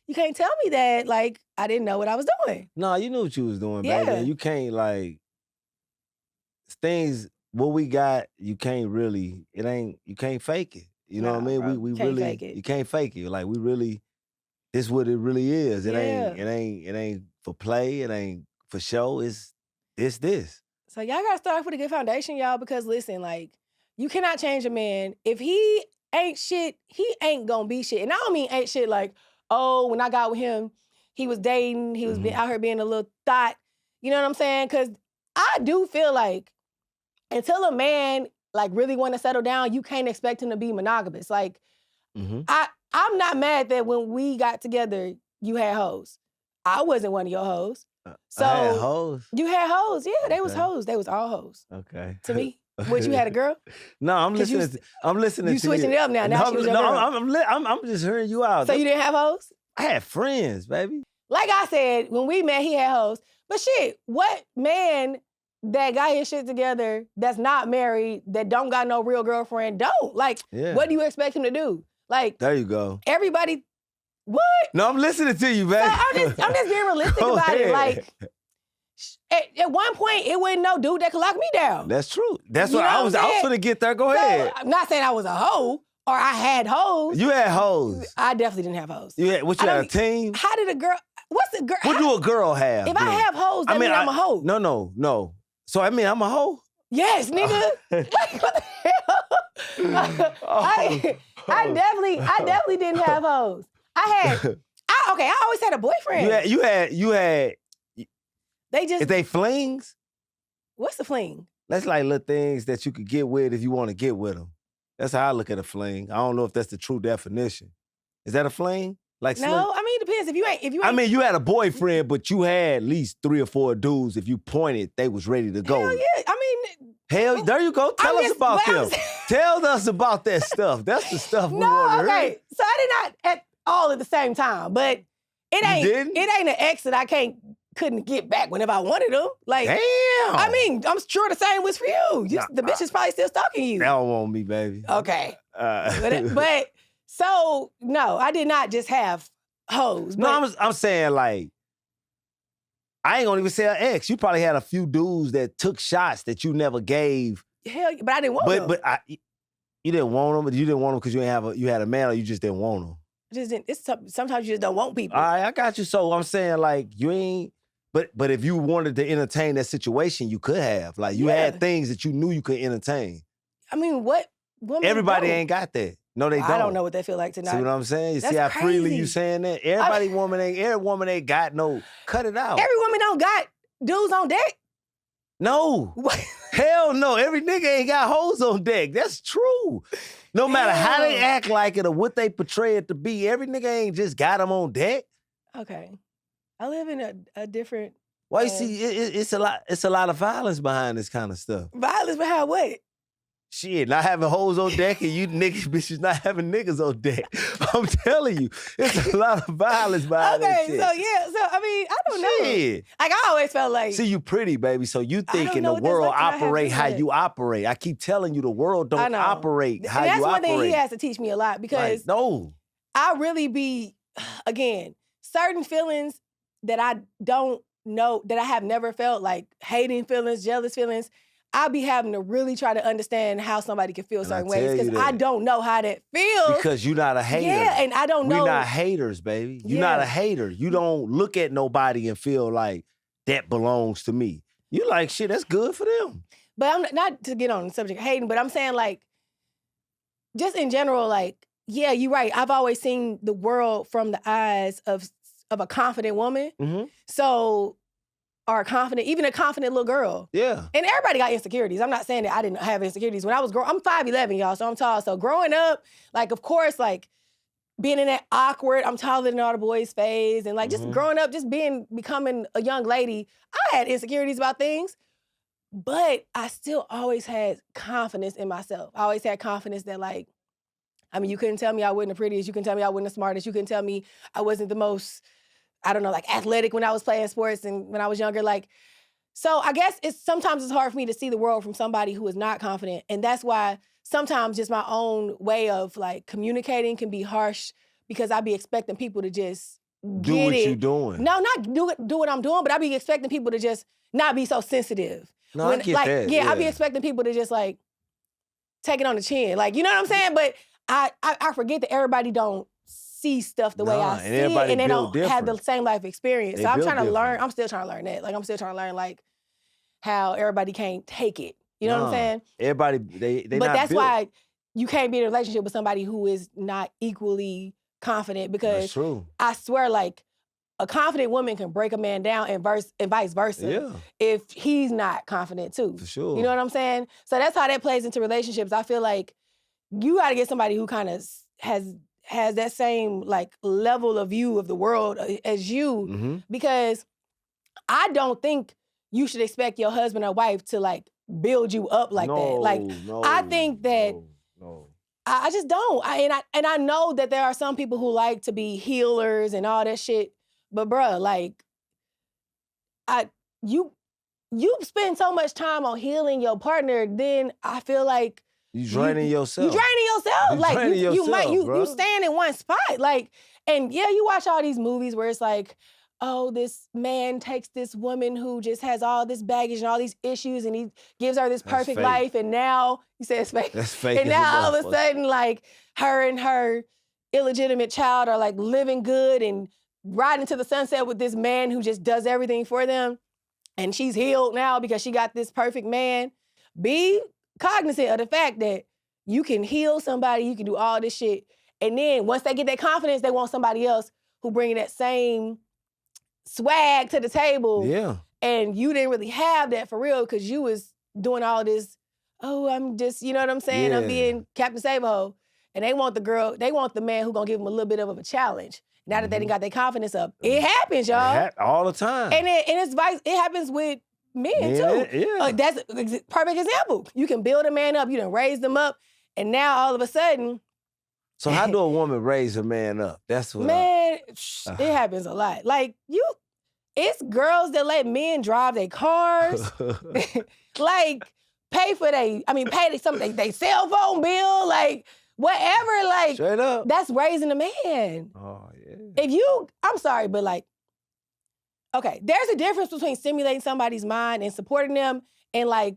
Speaker 1: You can't tell me that, like, I didn't know what I was doing.
Speaker 2: No, you knew what you was doing, baby. You can't, like, things, what we got, you can't really, you can't fake it. You know what I mean?
Speaker 1: Bro,
Speaker 2: we really, fake it. You can't fake it. Like, we really, this is what it really is. It ain't for play. It ain't for show. It's this.
Speaker 1: So y'all gotta start off with a good foundation, y'all, because listen, like, you cannot change a man. If he ain't shit, he ain't gonna be shit. And I don't mean ain't shit like, oh, when I got with him, he was dating, he was out here being a little thought. You know what I'm saying? Because I do feel like until a man like really want to settle down, you can't expect him to be monogamous. Like, I'm not mad that when we got together, you had hoes. I wasn't one of your hoes. So
Speaker 2: I had hoes.
Speaker 1: You had hoes. Yeah, they was hoes. They was all hoes.
Speaker 2: Okay.
Speaker 1: To me. What, you had a girl?
Speaker 2: No, I'm listening. I'm listening.
Speaker 1: You switching it up now. Now she was your girl.
Speaker 2: I'm just hearing you out.
Speaker 1: So you didn't have hoes?
Speaker 2: I had friends, baby.
Speaker 1: Like I said, when we met, he had hoes. But shit, what man that got his shit together that's not married, that don't got no real girlfriend, don't? Like, what do you expect him to do? Like,
Speaker 2: there you go.
Speaker 1: Everybody, what?
Speaker 2: No, I'm listening to you, baby.
Speaker 1: So I'm just being realistic about it. Like, at one point, it wasn't no dude that could lock me down.
Speaker 2: That's true. That's what I was gonna get there. Go ahead.
Speaker 1: I'm not saying I was a hoe or I had hoes.
Speaker 2: You had hoes.
Speaker 1: I definitely didn't have hoes.
Speaker 2: You had a team?
Speaker 1: How did a girl? What's a girl?
Speaker 2: What do a girl have?
Speaker 1: If I have hoes, that mean I'm a hoe.
Speaker 2: No. So I mean I'm a hoe?
Speaker 1: Yes, nigga. Like, what the hell? I definitely didn't have hoes. I always had a boyfriend.
Speaker 2: You had. Is they flings?
Speaker 1: What's a fling?
Speaker 2: That's like little things that you could get with if you want to get with them. That's how I look at a fling. I don't know if that's the true definition. Is that a fling? Like
Speaker 1: no, I mean it depends. If you ain't.
Speaker 2: I mean you had a boyfriend, but you had at least 3 or 4 dudes. If you pointed, they was ready to go.
Speaker 1: Hell yeah.
Speaker 2: Hell, there you go. Tell us about them. Tell us about that stuff. That's the stuff we want to hear.
Speaker 1: So I did not at all at the same time, but it ain't an ex that I couldn't get back whenever I wanted them. Like, damn. I mean, I'm sure the same was for you. The bitch is probably still stalking you.
Speaker 2: They don't want me, baby.
Speaker 1: Okay. But so no, I did not just have hoes.
Speaker 2: No, I'm saying like, I ain't gonna even say an ex. You probably had a few dudes that took shots that you never gave.
Speaker 1: Hell, but I didn't want them.
Speaker 2: But you didn't want them. But you didn't want them because you had a man, or you just didn't want them.
Speaker 1: Just didn't. Sometimes you just don't want people.
Speaker 2: All right, I got you. So I'm saying like you ain't. But if you wanted to entertain that situation, you could have. Like you had things that you knew you could entertain.
Speaker 1: I mean, what?
Speaker 2: Everybody ain't got that. No, they don't.
Speaker 1: I don't know what that feel like tonight.
Speaker 2: See what I'm saying? You
Speaker 1: That's
Speaker 2: see how
Speaker 1: crazy.
Speaker 2: freely you saying that? Every woman ain't got no. Cut it out.
Speaker 1: Every woman don't got dudes on deck.
Speaker 2: No. Hell no. Every nigga ain't got hoes on deck. That's true. No matter how they act like it or what they portray it to be, every nigga ain't just got them on deck.
Speaker 1: Okay. I live in a different
Speaker 2: Why you see it's a lot of violence behind this kind of stuff.
Speaker 1: violence behind what?
Speaker 2: Shit, not having hoes on deck and you niggas bitches not having niggas on deck. I'm telling you, it's a lot of violence behind that shit.
Speaker 1: So yeah, so I mean, I don't know.
Speaker 2: Shit.
Speaker 1: Like I always felt like
Speaker 2: See, you pretty, baby, so you thinking
Speaker 1: know
Speaker 2: the
Speaker 1: what that's
Speaker 2: world
Speaker 1: like when I have
Speaker 2: operate how
Speaker 1: this
Speaker 2: you operate. I keep telling you the world
Speaker 1: I
Speaker 2: don't
Speaker 1: know.
Speaker 2: operate how
Speaker 1: and that's
Speaker 2: you
Speaker 1: one
Speaker 2: operate.
Speaker 1: thing he has to teach me a lot because
Speaker 2: Like, no.
Speaker 1: I really be, again, certain feelings that I don't know, that I have never felt, like hating feelings, jealous feelings, I be having to really try to understand how somebody can feel
Speaker 2: And I
Speaker 1: certain ways
Speaker 2: tell you
Speaker 1: because I
Speaker 2: that.
Speaker 1: don't know how that feels.
Speaker 2: Because you're not a hater.
Speaker 1: Yeah, and I don't know.
Speaker 2: We're not haters, baby. You're not a hater. You don't look at nobody and feel like that belongs to me. You like, shit, that's good for them.
Speaker 1: But I'm not to get on the subject of hating, but I'm saying like, just in general, like, yeah, you're right. I've always seen the world from the eyes of a confident woman.
Speaker 2: Mm-hmm.
Speaker 1: So, or even a confident little girl.
Speaker 2: Yeah.
Speaker 1: And everybody got insecurities. I'm not saying that I didn't have insecurities. When I was growing, I'm 5'11", y'all, so I'm tall. So growing up, like, of course, like, being in that awkward, I'm taller than all the boys phase, and like just growing up, just becoming a young lady, I had insecurities about things, but I still always had confidence in myself. I always had confidence that like, I mean, you couldn't tell me I wasn't the prettiest, you couldn't tell me I wasn't the smartest, you couldn't tell me I wasn't the most, I don't know, like athletic when I was playing sports and when I was younger, like, so I guess sometimes it's hard for me to see the world from somebody who is not confident, and that's why sometimes just my own way of like communicating can be harsh because I be expecting people to just
Speaker 2: Do what you doing.
Speaker 1: No, not do what I'm doing, but I be expecting people to just not be so sensitive.
Speaker 2: No, I get
Speaker 1: like,
Speaker 2: that.
Speaker 1: Yeah, I be expecting people to just like take it on the chin. Like, you know what I'm saying? But I forget that everybody don't see stuff the way I see it, and they don't have the same life experience. So I'm trying to learn. I'm still trying to learn that. Like, I'm still trying to learn like how everybody can't take it. You know what I'm saying?
Speaker 2: Everybody, they
Speaker 1: But
Speaker 2: not
Speaker 1: that's
Speaker 2: built.
Speaker 1: why you can't be in a relationship with somebody who is not equally confident, because
Speaker 2: That's true.
Speaker 1: I swear, like, a confident woman can break a man down and vice versa if he's not confident too.
Speaker 2: For sure.
Speaker 1: You know what I'm saying? So that's how that plays into relationships. I feel like you got to get somebody who kind of has that same like level of view of the world as you, because I don't think you should expect your husband or wife to like build you up like that. Like, I think that I just don't. I know that there are some people who like to be healers and all that shit, but bruh, like, you spend so much time on healing your partner, then I feel like
Speaker 2: you draining yourself.
Speaker 1: You draining yourself.
Speaker 2: You
Speaker 1: like
Speaker 2: draining yourself,
Speaker 1: you stand in one spot. Like, and yeah, you watch all these movies where it's like, oh, this man takes this woman who just has all this baggage and all these issues, and he gives her this perfect life, and now you say it's fake.
Speaker 2: That's fake.
Speaker 1: And now all of a sudden, like, her and her illegitimate child are like living good and riding to the sunset with this man who just does everything for them, and she's healed now because she got this perfect man. Be cognizant of the fact that you can heal somebody, you can do all this shit, and then once they get that confidence, they want somebody else who bringing that same swag to the table.
Speaker 2: Yeah. And
Speaker 1: you didn't really have that for real because you was doing all this, oh, I'm just, you know what I'm saying? I'm being Captain Save-A-Ho. And they want the man who gonna give them a little bit of a challenge. Now that they done got their confidence up. It happens, y'all.
Speaker 2: All the time.
Speaker 1: And it happens with men too.
Speaker 2: Yeah.
Speaker 1: That's a perfect example. You can build a man up, you done raise them up, and now all of a sudden.
Speaker 2: So how do a woman raise a man up? That's what
Speaker 1: it happens a lot. Like, it's girls that let men drive their cars. Like, pay they cell phone bill, like, whatever, like.
Speaker 2: Straight up.
Speaker 1: That's raising a man.
Speaker 2: Oh, yeah.
Speaker 1: I'm sorry, but like, okay, there's a difference between stimulating somebody's mind and supporting them and like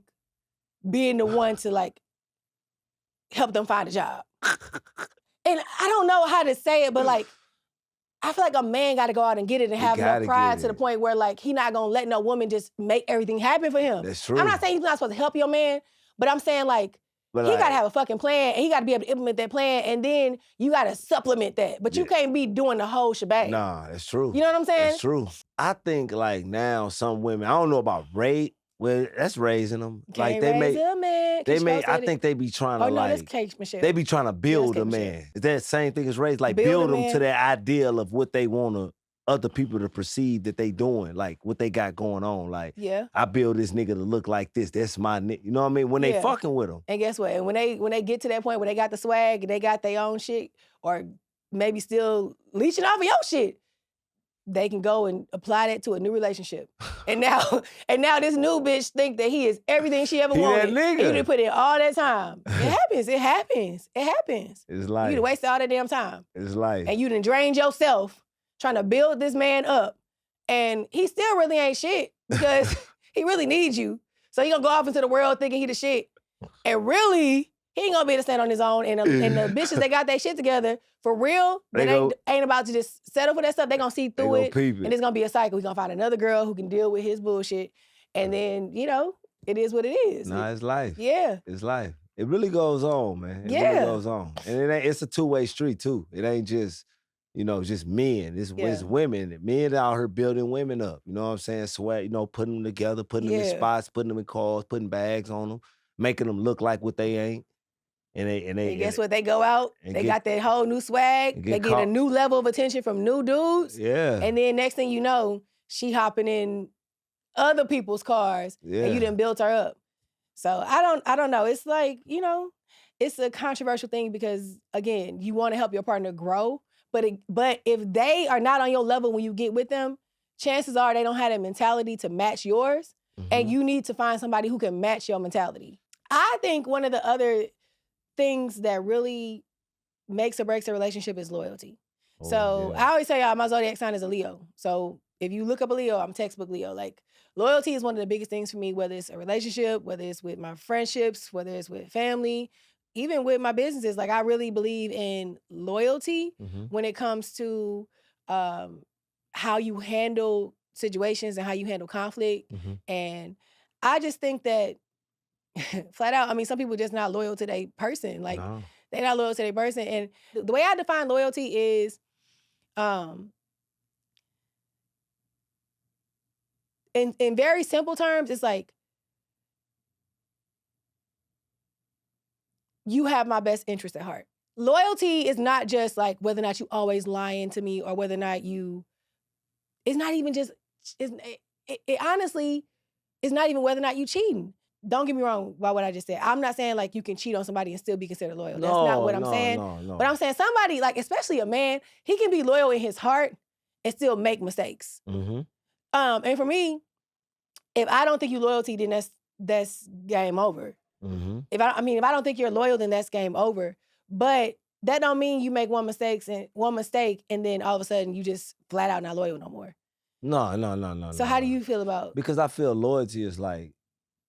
Speaker 1: being the one to like help them find a job. And I don't know how to say it, but like, I feel like a man got to go out and get it and have enough pride to the point where like he not gonna let no woman just make everything happen for him.
Speaker 2: That's true.
Speaker 1: I'm not saying he's not supposed to help your man, but I'm saying like, he gotta have a fucking plan, and he gotta be able to implement that plan, and then you gotta supplement that. But you can't be doing the whole shebang.
Speaker 2: Nah, that's true.
Speaker 1: You know what I'm saying?
Speaker 2: That's true. I think like now some women, I don't know about rape. Well, that's raising them.
Speaker 1: Can't raise a man.
Speaker 2: I think they be trying to
Speaker 1: that's Kate Michelle.
Speaker 2: they be trying to build a man. Is that the same thing as raise? Like build them to that ideal of what they want to other people to perceive that they doing, like what they got going on. Like,
Speaker 1: Yeah.
Speaker 2: I build this nigga to look like this. That's my nigga. You know what I mean? When they fucking with them.
Speaker 1: And guess what? And when they get to that point where they got the swag and they got their own shit, or maybe still leeching off of your shit, they can go and apply that to a new relationship. And now this new bitch think that he is everything she ever wanted.
Speaker 2: That nigga.
Speaker 1: And you didn't put in all that time. It happens.
Speaker 2: It's life.
Speaker 1: You done wasted all that damn time.
Speaker 2: It's life.
Speaker 1: And you done drained yourself trying to build this man up. And he still really ain't shit because he really needs you. So he gonna go off into the world thinking he the shit. And really, he ain't gonna be able to stand on his own. And the bitches that got their shit together, for real, that ain't about to just settle for that stuff. They gonna see through it. And it's gonna be a cycle. He's gonna find another girl who can deal with his bullshit. And then, it is what it is.
Speaker 2: Nah, it's life.
Speaker 1: Yeah.
Speaker 2: It's life. It really goes on, man. It really goes on. And it's a two-way street, too. It ain't just, just men. It's women. Men out here building women up. You know what I'm saying? Sweat, putting them together, putting them in spots, putting them in cars, putting bags on them, making them look like what they ain't. And
Speaker 1: guess what? They go out, they got that whole new swag, they get a new level of attention from new dudes.
Speaker 2: Yeah.
Speaker 1: And then next thing you know, she hopping in other people's cars and you done built her up. So I don't know. It's like, it's a controversial thing because, again, you want to help your partner grow, but if they are not on your level when you get with them, chances are they don't have that mentality to match yours, and you need to find somebody who can match your mentality. I think one of the other things that really makes or breaks a relationship is loyalty. I always say my zodiac sign is a Leo. So if you look up a Leo, I'm textbook Leo. Like, loyalty is one of the biggest things for me, whether it's a relationship, whether it's with my friendships, whether it's with family, even with my businesses. Like, I really believe in loyalty when it comes to how you handle situations and how you handle conflict. And I just think that flat out, some people just not loyal to their person. Like, they're not loyal to their person. And the way I define loyalty is, in very simple terms, it's like, you have my best interest at heart. Loyalty is not just like whether or not you always lying to me or whether or not it's not even just, it honestly is not even whether or not you cheating. Don't get me wrong by what I just said. I'm not saying like you can cheat on somebody and still be considered loyal. That's not what I'm saying.
Speaker 2: No.
Speaker 1: But I'm saying somebody, like especially a man, he can be loyal in his heart and still make mistakes. And for me, if I don't think you're loyalty, then that's game over. If I don't think you're loyal, then that's game over. But that don't mean you make one mistake and then all of a sudden you just flat out not loyal no more.
Speaker 2: No.
Speaker 1: So how do you feel about?
Speaker 2: Because I feel loyalty is like,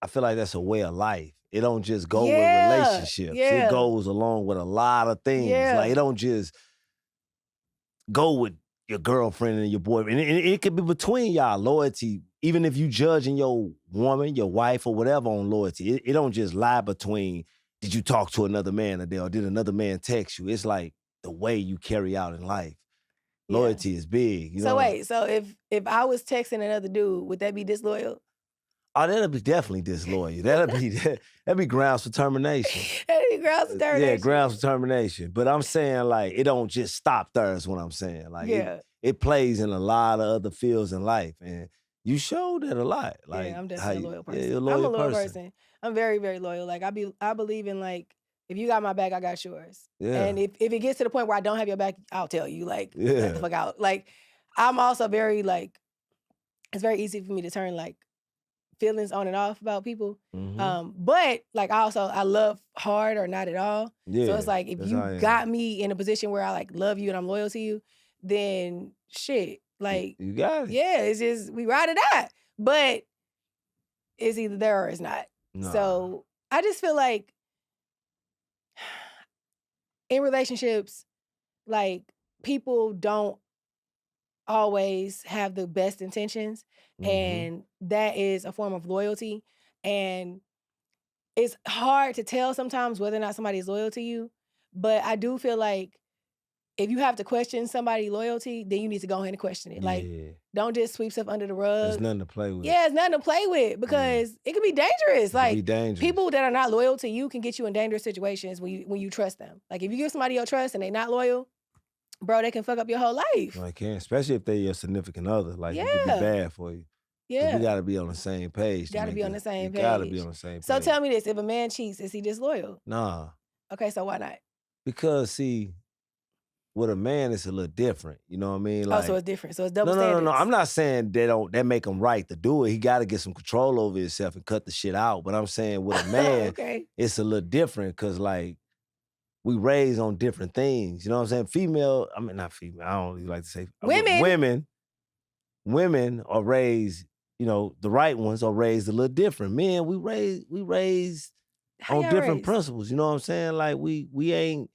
Speaker 2: I feel like that's a way of life. It don't just go with relationships. It goes along with a lot of things. Like, it don't just go with your girlfriend and your boyfriend. And it could be between y'all. Loyalty, even if you judging your woman, your wife, or whatever on loyalty, it don't just lie between, did you talk to another man today or did another man text you? It's like the way you carry out in life. Loyalty is big.
Speaker 1: So wait, so if I was texting another dude, would that be disloyal?
Speaker 2: Oh, that'll be definitely disloyal. That'd be grounds for termination.
Speaker 1: That'd be grounds for termination.
Speaker 2: Yeah, grounds for termination. But I'm saying, like, it don't just stop there is what I'm saying. Like, it plays in a lot of other fields in life. And you showed that a lot. Like,
Speaker 1: I'm definitely a loyal person.
Speaker 2: You're
Speaker 1: I'm a loyal person. I'm very, very loyal. Like, I believe in, like, if you got my back, I got yours.
Speaker 2: Yeah.
Speaker 1: And if it gets to the point where I don't have your back, I'll tell you, like, get the fuck out. Like, I'm also very, like, it's very easy for me to turn, like, feelings on and off about people. But like I love hard or not at all. So it's like, if you got me in a position where I like love you and I'm loyal to you, then shit, like
Speaker 2: you got it.
Speaker 1: Yeah, it's just we ride or die. But it's either there or it's not.
Speaker 2: No.
Speaker 1: So I just feel like in relationships, like people don't always have the best intentions. And that is a form of loyalty. And it's hard to tell sometimes whether or not somebody is loyal to you. But I do feel like if you have to question somebody's loyalty, then you need to go ahead and question it. Like, don't just sweep stuff under the rug.
Speaker 2: There's nothing to play with.
Speaker 1: Yeah, it's nothing to play with because it can be dangerous.
Speaker 2: It can be dangerous.
Speaker 1: People that are not loyal to you can get you in dangerous situations when you trust them. Like, if you give somebody your trust and they're not loyal, Bro, they can fuck up your whole life.
Speaker 2: No, they can, especially if they're your significant other. Like, it could be
Speaker 1: Yeah.
Speaker 2: bad for you. 'Cause
Speaker 1: Yeah.
Speaker 2: we gotta be on the same page.
Speaker 1: Gotta be on the same page.
Speaker 2: Gotta be on the same page.
Speaker 1: So tell me this, if a man cheats, is he disloyal?
Speaker 2: Nah.
Speaker 1: Okay, so why not?
Speaker 2: Because, see, with a man, it's a little different. You know what I mean?
Speaker 1: Oh, so it's different. So it's double standards.
Speaker 2: No. I'm not saying that make him right to do it. He got to get some control over himself and cut the shit out. But I'm saying with a man,
Speaker 1: Okay.
Speaker 2: it's a little different because, like, we raised on different things. You know what I'm saying? Not female. I don't really like to say women are raised. You know, the right ones are raised a little different. Men, we raised
Speaker 1: How
Speaker 2: on
Speaker 1: y'all
Speaker 2: different
Speaker 1: raised?
Speaker 2: principles. You know what I'm saying? Like we ain't,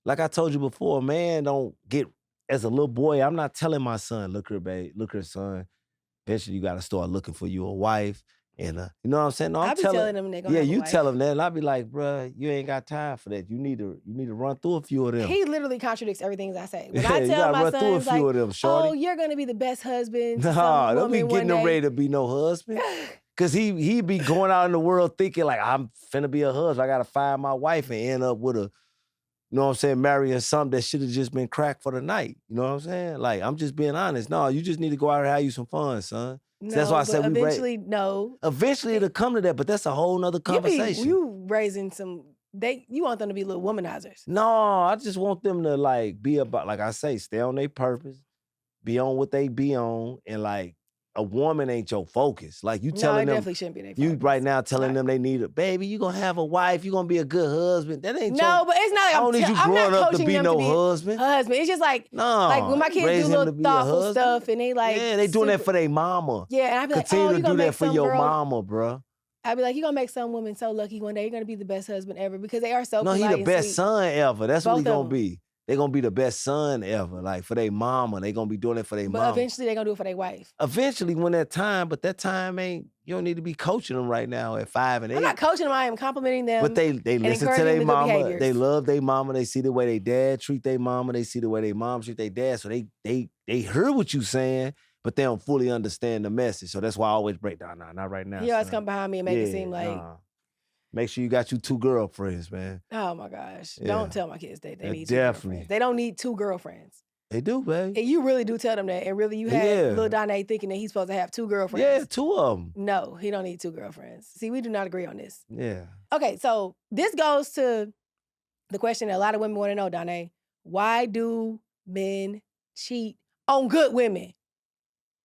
Speaker 2: like I told you before, a man don't get, as a little boy, I'm not telling my son, look here, babe, look here, son. Eventually you gotta start looking for you a wife. And you know what I'm saying? No,
Speaker 1: I be telling them they gonna
Speaker 2: yeah,
Speaker 1: have a
Speaker 2: you
Speaker 1: wife.
Speaker 2: tell them that, and I be like, bruh, you ain't got time for that. You need to run through a few of them.
Speaker 1: He literally contradicts everything I say. When
Speaker 2: Yeah,
Speaker 1: I
Speaker 2: you
Speaker 1: tell
Speaker 2: gotta
Speaker 1: my
Speaker 2: run through a
Speaker 1: sons,
Speaker 2: few
Speaker 1: like,
Speaker 2: of them, shorty.
Speaker 1: oh, you're gonna be the best husband to
Speaker 2: Nah,
Speaker 1: some
Speaker 2: don't be
Speaker 1: woman one
Speaker 2: getting him
Speaker 1: day.
Speaker 2: ready to be no husband. Cause he be going out in the world thinking like, I'm finna be a husband. I gotta find my wife and end up with a, you know what I'm saying, marrying something that should have just been cracked for the night. You know what I'm saying? Like, I'm just being honest. No, you just need to go out and have you some fun, son.
Speaker 1: No,
Speaker 2: So that's why I said
Speaker 1: eventually, no.
Speaker 2: Eventually it'll come to that, but that's a whole nother conversation.
Speaker 1: You raising some, you want them to be little womanizers.
Speaker 2: No, I just want them to like be about, like I say, stay on their purpose, be on what they be on, and like, a woman ain't your focus. Like you telling them,
Speaker 1: definitely shouldn't be their
Speaker 2: you
Speaker 1: focus.
Speaker 2: right now telling them they need a baby. You gonna have a wife. You gonna be a good husband. That ain't
Speaker 1: no, but it's not like
Speaker 2: I don't need you growing up to be no husband.
Speaker 1: It's just like,
Speaker 2: No,
Speaker 1: like when my kids do little thoughtful stuff and they like,
Speaker 2: yeah, they doing that for their mama.
Speaker 1: Yeah, and I be like,
Speaker 2: continue
Speaker 1: oh,
Speaker 2: to do that for your mama, bro.
Speaker 1: I'd be like, you're gonna make some women so lucky one day. You're gonna be the best husband ever because they are so.
Speaker 2: No, he the best son ever. That's what he gonna be. They gonna be the best son ever. Like for their mama, they gonna be doing it for their mama.
Speaker 1: But eventually they gonna do it for their wife.
Speaker 2: Eventually, when that time, but that time ain't. You don't need to be coaching them right now at 5 and 8.
Speaker 1: I'm not coaching them. I am complimenting them.
Speaker 2: But they listen to their mama. They love their mama. They see the way they dad treat their mama. They see the way their mom treat their dad. So they heard what you saying, but they don't fully understand the message. So that's why I always break down. Nah, not right now.
Speaker 1: You always come behind me and make it seem like.
Speaker 2: Nah. Make sure you got you 2 girlfriends, man.
Speaker 1: Oh my gosh! Yeah. Don't tell my kids they need 2
Speaker 2: definitely.
Speaker 1: girlfriends. They don't need 2 girlfriends.
Speaker 2: They do, baby.
Speaker 1: And you really do tell them that. And really, you had little Donay thinking that he's supposed to have 2 girlfriends.
Speaker 2: Yeah, 2 of them.
Speaker 1: No, he don't need 2 girlfriends. See, we do not agree on this.
Speaker 2: Yeah.
Speaker 1: Okay, so this goes to the question that a lot of women want to know, Donay. Why do men cheat on good women?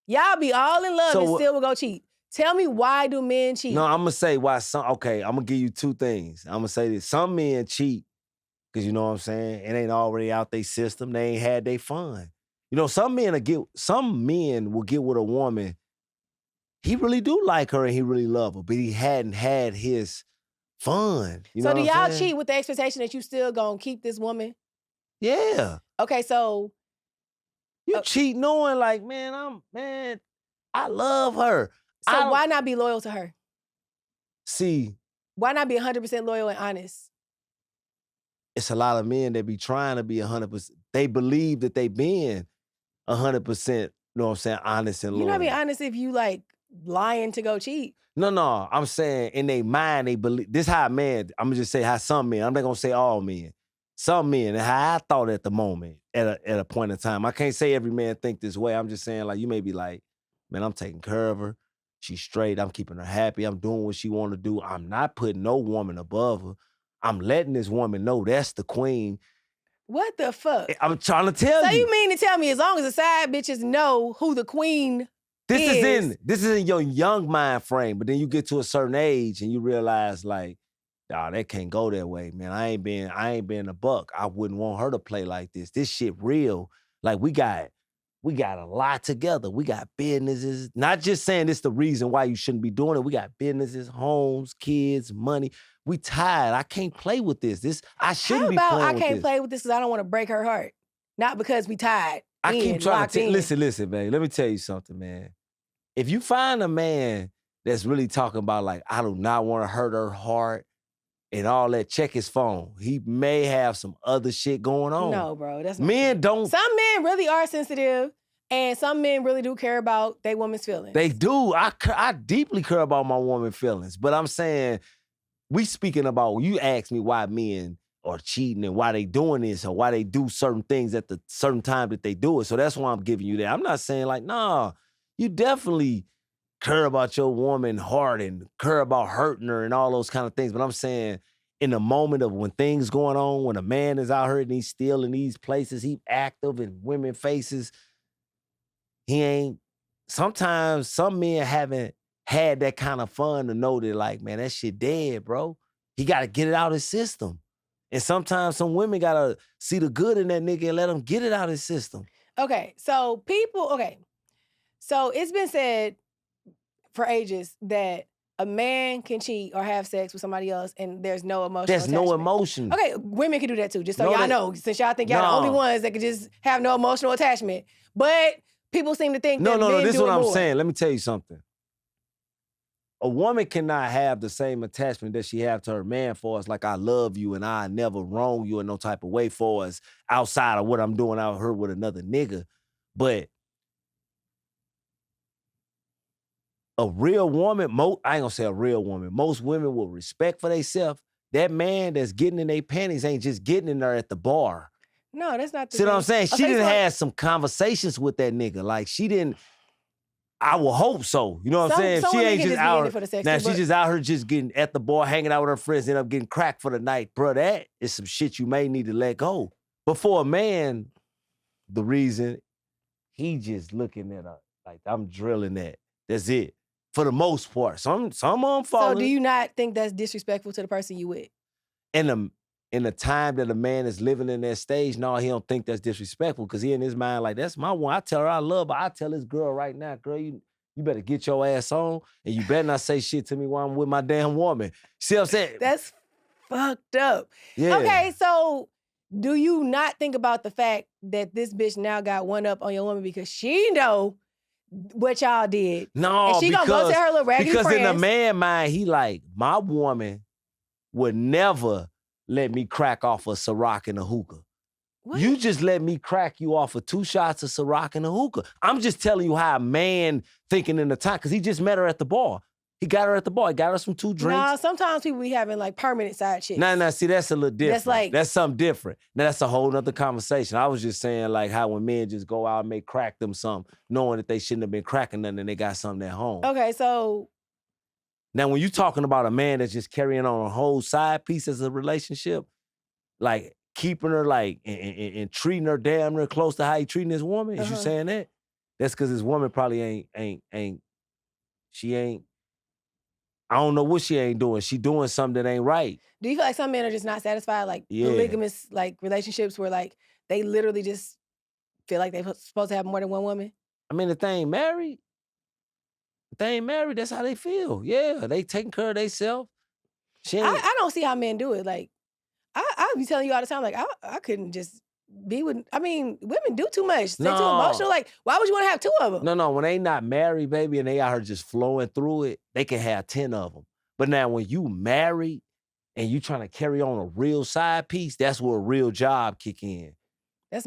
Speaker 1: Y'all be all in love and still will go cheat. Tell me, why do men cheat?
Speaker 2: No, I'm going to say why some, okay, I'm going to give you 2 things. I'm going to say this. Some men cheat because, you know what I'm saying, it ain't already out their system. They ain't had their fun. You know, some men will get with a woman, he really do like her and he really love her, but he hadn't had his fun. You know
Speaker 1: so do
Speaker 2: y'all
Speaker 1: cheat with the expectation that you still gonna keep this woman?
Speaker 2: Yeah.
Speaker 1: Okay, so.
Speaker 2: You cheat knowing like, man, I love her.
Speaker 1: So why not be loyal to her?
Speaker 2: See.
Speaker 1: Why not be 100% loyal and honest?
Speaker 2: It's a lot of men that be trying to be 100%. They believe that they being 100%, you know what I'm saying, honest and loyal.
Speaker 1: You're not being honest if you like lying to go cheat.
Speaker 2: No, I'm saying in their mind, they believe, this how men, I'm gonna just say how some men, I'm not gonna say all men. Some men, and how I thought at the moment, at a point in time. I can't say every man think this way. I'm just saying like, you may be like, man, I'm taking care of her. She's straight. I'm keeping her happy. I'm doing what she want to do. I'm not putting no woman above her. I'm letting this woman know that's the queen.
Speaker 1: What the fuck?
Speaker 2: I'm trying to tell you.
Speaker 1: So you mean to tell me as long as the side bitches know who the queen is.
Speaker 2: This is in your young mind frame, but then you get to a certain age and you realize like, nah, that can't go that way, man. I ain't been a buck. I wouldn't want her to play like this. This shit real. Like we got a lot together. We got businesses. Not just saying this the reason why you shouldn't be doing it. We got businesses, homes, kids, money. We tired. I can't play with this. I shouldn't be playing with this.
Speaker 1: How about I can't play with this because I don't want to break her heart? Not because we tired.
Speaker 2: I keep trying to listen, man. Let me tell you something, man. If you find a man that's really talking about like, I do not want to hurt her heart and all that, check his phone. He may have some other shit going on.
Speaker 1: No, bro, that's not
Speaker 2: men
Speaker 1: true.
Speaker 2: don't.
Speaker 1: Some men really are sensitive, and some men really do care about their woman's feelings.
Speaker 2: They do. I deeply care about my woman's feelings, but I'm saying we speaking about. You asked me why men or cheating and why they doing this or why they do certain things at the certain time that they do it. So that's why I'm giving you that. I'm not saying like, nah, you definitely care about your woman hard and care about hurting her and all those kind of things. But I'm saying in the moment of when things going on, when a man is out here and he's still in these places, he active in women faces, he ain't, sometimes some men haven't had that kind of fun to know that like, man, that shit dead, bro. He got to get it out of his system. And sometimes some women got to see the good in that nigga and let him get it out of his system.
Speaker 1: Okay, so so it's been said for ages that a man can cheat or have sex with somebody else and there's no emotional attachment.
Speaker 2: No emotion.
Speaker 1: Okay, women can do that too, just so y'all know, since y'all think y'all the only ones that can just have no emotional attachment. But people seem to think that men
Speaker 2: this is
Speaker 1: do
Speaker 2: what
Speaker 1: it
Speaker 2: I'm
Speaker 1: more.
Speaker 2: saying. Let me tell you something. A woman cannot have the same attachment that she have to her man for us, like I love you and I never wrong you in no type of way for us outside of what I'm doing out here with another nigga. But a real woman, I ain't gonna say a real woman, most women will respect for themselves. That man that's getting in their panties ain't just getting in there at the bar.
Speaker 1: No, that's not the
Speaker 2: See
Speaker 1: thing.
Speaker 2: what I'm saying? She didn't have some conversations with that nigga. Like she didn't, I will hope so. You know what I'm saying?
Speaker 1: Some
Speaker 2: She
Speaker 1: women
Speaker 2: ain't
Speaker 1: can
Speaker 2: just
Speaker 1: be in
Speaker 2: out
Speaker 1: it for the sex
Speaker 2: now.
Speaker 1: too,
Speaker 2: She
Speaker 1: but-
Speaker 2: just out here just getting at the bar, hanging out with her friends, end up getting cracked for the night, bro. That is some shit you may need to let go. But for a man, the reason he just looking at her like I'm drilling that. That's it. For the most part, some of them falling.
Speaker 1: So do you not think that's disrespectful to the person you with?
Speaker 2: In the time that a man is living in that stage, no, he don't think that's disrespectful because he in his mind like, that's my one. I tell her I love her. I tell this girl right now, girl, you better get your ass on and you better not say shit to me while I'm with my damn woman. See what I'm saying?
Speaker 1: That's fucked up.
Speaker 2: Yeah.
Speaker 1: Okay, so do you not think about the fact that this bitch now got one up on your woman because she know what y'all did?
Speaker 2: No,
Speaker 1: and she gonna go to her little raggedy
Speaker 2: because
Speaker 1: friends.
Speaker 2: in the man mind, he like, my woman would never let me crack off a Ciroc and a hookah.
Speaker 1: What?
Speaker 2: You just let me crack you off of 2 shots of Ciroc and a hookah. I'm just telling you how a man thinking in the time, because he just met her at the bar. He got her at the bar. He got her some 2 drinks.
Speaker 1: Nah, sometimes people be having like permanent side chicks.
Speaker 2: Nah, see, that's a little different.
Speaker 1: That's
Speaker 2: that's something different. Now, that's a whole nother conversation. I was just saying like how when men just go out and may crack them something, knowing that they shouldn't have been cracking nothing and they got something at home.
Speaker 1: Okay, so
Speaker 2: Now, when you talking about a man that's just carrying on a whole side piece as a relationship, like keeping her like and treating her damn near close to how he treating his woman, is you saying that? That's because his woman probably she ain't, I don't know what she ain't doing. She doing something that ain't right.
Speaker 1: do you feel like some men are just not satisfied, like polygamous like relationships where like they literally just feel like they're supposed to have more than one woman?
Speaker 2: I mean, if they ain't married, that's how they feel. Yeah, they taking care of themselves.
Speaker 1: I don't see how men do it. Like, I be telling you all the time, like, I couldn't just be with, I mean, women do too much. They're too emotional. Like, why would you want to have 2 of them?
Speaker 2: No, when they not married, baby, and they out here just flowing through it, they can have 10 of them. But now when you married and you trying to carry on a real side piece, that's where a real job kick in.
Speaker 1: That's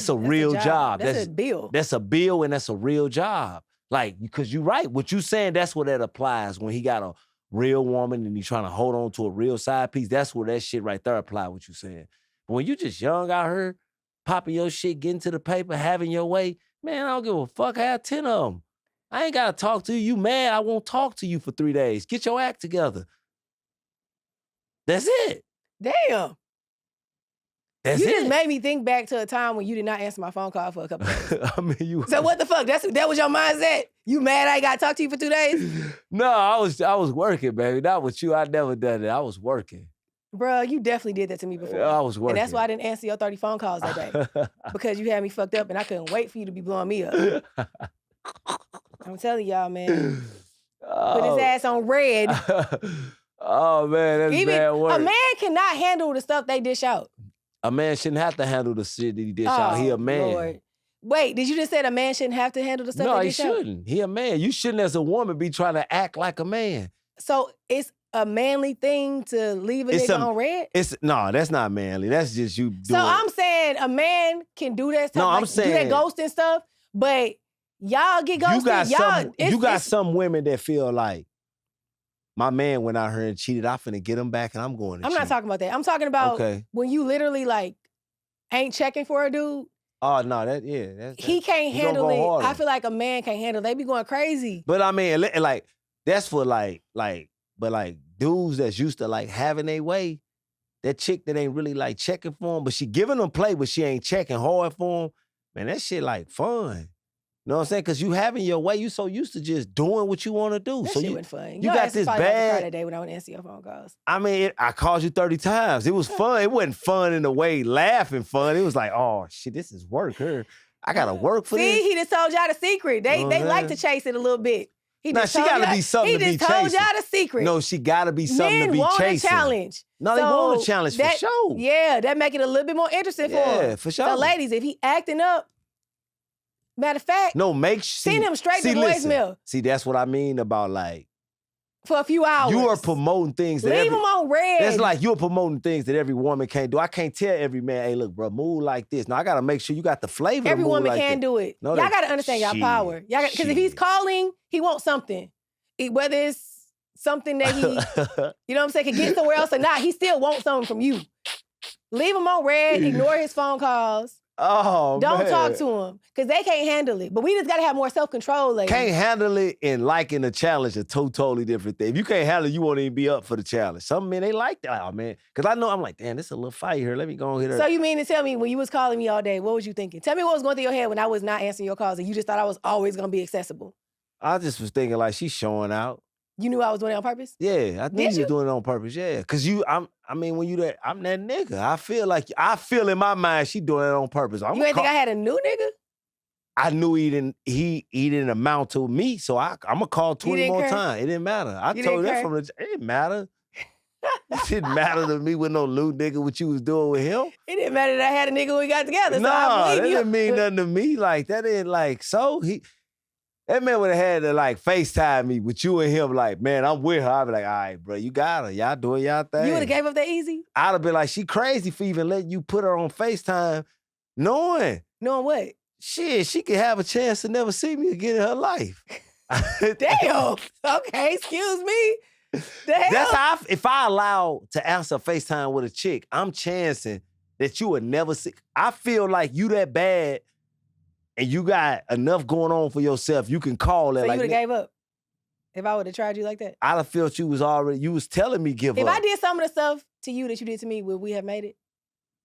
Speaker 2: a real job.
Speaker 1: That's a bill.
Speaker 2: That's a bill and that's a real job. Like, because you right. What you saying, that's where that applies. When he got a real woman and you trying to hold on to a real side piece, that's where that shit right there apply, what you saying. But when you just young out here, popping your shit, getting to the paper, having your way, man, I don't give a fuck. I have 10 of them. I ain't got to talk to you. You mad, I won't talk to you for 3 days. Get your act together. That's it.
Speaker 1: Damn.
Speaker 2: That's
Speaker 1: you
Speaker 2: it.
Speaker 1: just made me think back to a time when you did not answer my phone call for a couple days.
Speaker 2: I mean, you.
Speaker 1: So what the fuck? That was your mindset? You mad I ain't got to talk to you for 2 days?
Speaker 2: No, I was working, baby. Not with you. I never done it. I was working.
Speaker 1: Bruh, you definitely did that to me before.
Speaker 2: I was working.
Speaker 1: And that's why I didn't answer your 30 phone calls that day. Because you had me fucked up and I couldn't wait for you to be blowing me up. I'm telling y'all, man. Put his ass on red.
Speaker 2: Oh, man, that's bad work.
Speaker 1: A man cannot handle the stuff they dish out.
Speaker 2: A man shouldn't have to handle the shit that he dish out. He a man.
Speaker 1: Lord. Wait, did you just say a man shouldn't have to handle the stuff they dish out?
Speaker 2: No, he shouldn't. He a man. You shouldn't, as a woman, be trying to act like a man.
Speaker 1: So it's a manly thing to leave a nigga on red?
Speaker 2: No, that's not manly. That's just you doing.
Speaker 1: So I'm saying a man can do that stuff.
Speaker 2: No, I'm
Speaker 1: like,
Speaker 2: saying
Speaker 1: do that ghosting stuff, but y'all get ghosted.
Speaker 2: You got some women that feel like my man went out here and cheated. I finna get him back and I'm going to
Speaker 1: I'm
Speaker 2: cheat.
Speaker 1: not talking about that. I'm talking about when you literally like ain't checking for a dude.
Speaker 2: Oh no, that's
Speaker 1: he can't handle it. Harder. I feel like a man can't handle it. They be going crazy.
Speaker 2: But I mean, like that's for but like dudes that's used to like having their way. That chick that ain't really like checking for him, but she giving them play, but she ain't checking hard for him. Man, that shit like fun. You know what I'm saying? Because you having your way, you so used to just doing what you want to do.
Speaker 1: That
Speaker 2: so
Speaker 1: shit wasn't fun.
Speaker 2: You got this bad.
Speaker 1: That day when I went to answer your phone calls.
Speaker 2: I mean, I called you 30 times. It was fun. It wasn't fun in the way laughing fun. It was like, oh shit, this is work. I gotta work for this.
Speaker 1: See, he just told y'all the secret. They like to chase it a little bit.
Speaker 2: She gotta be something to be chasing.
Speaker 1: He just told y'all the secret.
Speaker 2: No, she gotta be something to be chasing.
Speaker 1: Men want a challenge.
Speaker 2: No, they want a challenge for sure.
Speaker 1: Yeah, that make it a little bit more interesting for him.
Speaker 2: Yeah, for sure.
Speaker 1: So ladies, if he acting up, matter of fact, send him straight to voicemail.
Speaker 2: See, that's what I mean about like,
Speaker 1: for a few hours.
Speaker 2: You are promoting things that
Speaker 1: leave him on red.
Speaker 2: That's like you're promoting things that every woman can't do. I can't tell every man, hey, look, bro, move like this. Now I gotta make sure you got the flavor.
Speaker 1: Every woman
Speaker 2: like
Speaker 1: can do it. No, y'all gotta understand y'all power. Y'all because if he's calling, he wants something. Whether it's something that he, you know what I'm saying, can get somewhere else or not, he still wants something from you. Leave him on red. Ignore his phone calls. Don't talk to him because they can't handle it. But we just gotta have more self-control. Ladies.
Speaker 2: Can't handle it and liking the challenge are two totally different things. If you can't handle it, you won't even be up for the challenge. Some men, they like that. Oh, man. Because I know, I'm like, damn, this is a little fight here. Let me go and hit her.
Speaker 1: So you mean to tell me when you was calling me all day, what was you thinking? Tell me what was going through your head when I was not answering your calls and you just thought I was always gonna be accessible.
Speaker 2: I just was thinking like, she's showing out.
Speaker 1: You knew I was doing it on purpose?
Speaker 2: Yeah, I knew you were doing it on purpose, yeah. Cause when you that, I'm that nigga. I feel in my mind she doing it on purpose.
Speaker 1: You ain't think I had a new nigga?
Speaker 2: I knew he didn't amount to me, so I'm gonna call 20 more times. It didn't matter. I told her from it didn't matter. It didn't matter to me with no new nigga what you was doing with him.
Speaker 1: It didn't matter that I had a nigga when we got together.
Speaker 2: Nah, that didn't mean nothing to me. Like that didn't like that man would have had to like FaceTime me with you and him like, man, I'm with her. I'd be like, all right, bro, you got her. Y'all doing y'all thing.
Speaker 1: You would have gave up that easy?
Speaker 2: I'd have been like, she crazy for even letting you put her on FaceTime knowing.
Speaker 1: Knowing what?
Speaker 2: Shit, she could have a chance to never see me again in her life.
Speaker 1: Damn. Okay, excuse me. Damn.
Speaker 2: That's how if I allow to answer FaceTime with a chick, I'm chancing that you would never see. I feel like you that bad and you got enough going on for yourself, you can call that.
Speaker 1: So
Speaker 2: like,
Speaker 1: you would have gave up if I would have tried you like that?
Speaker 2: I'd have felt you was telling me give up.
Speaker 1: If I did some of the stuff to you that you did to me, would we have made it?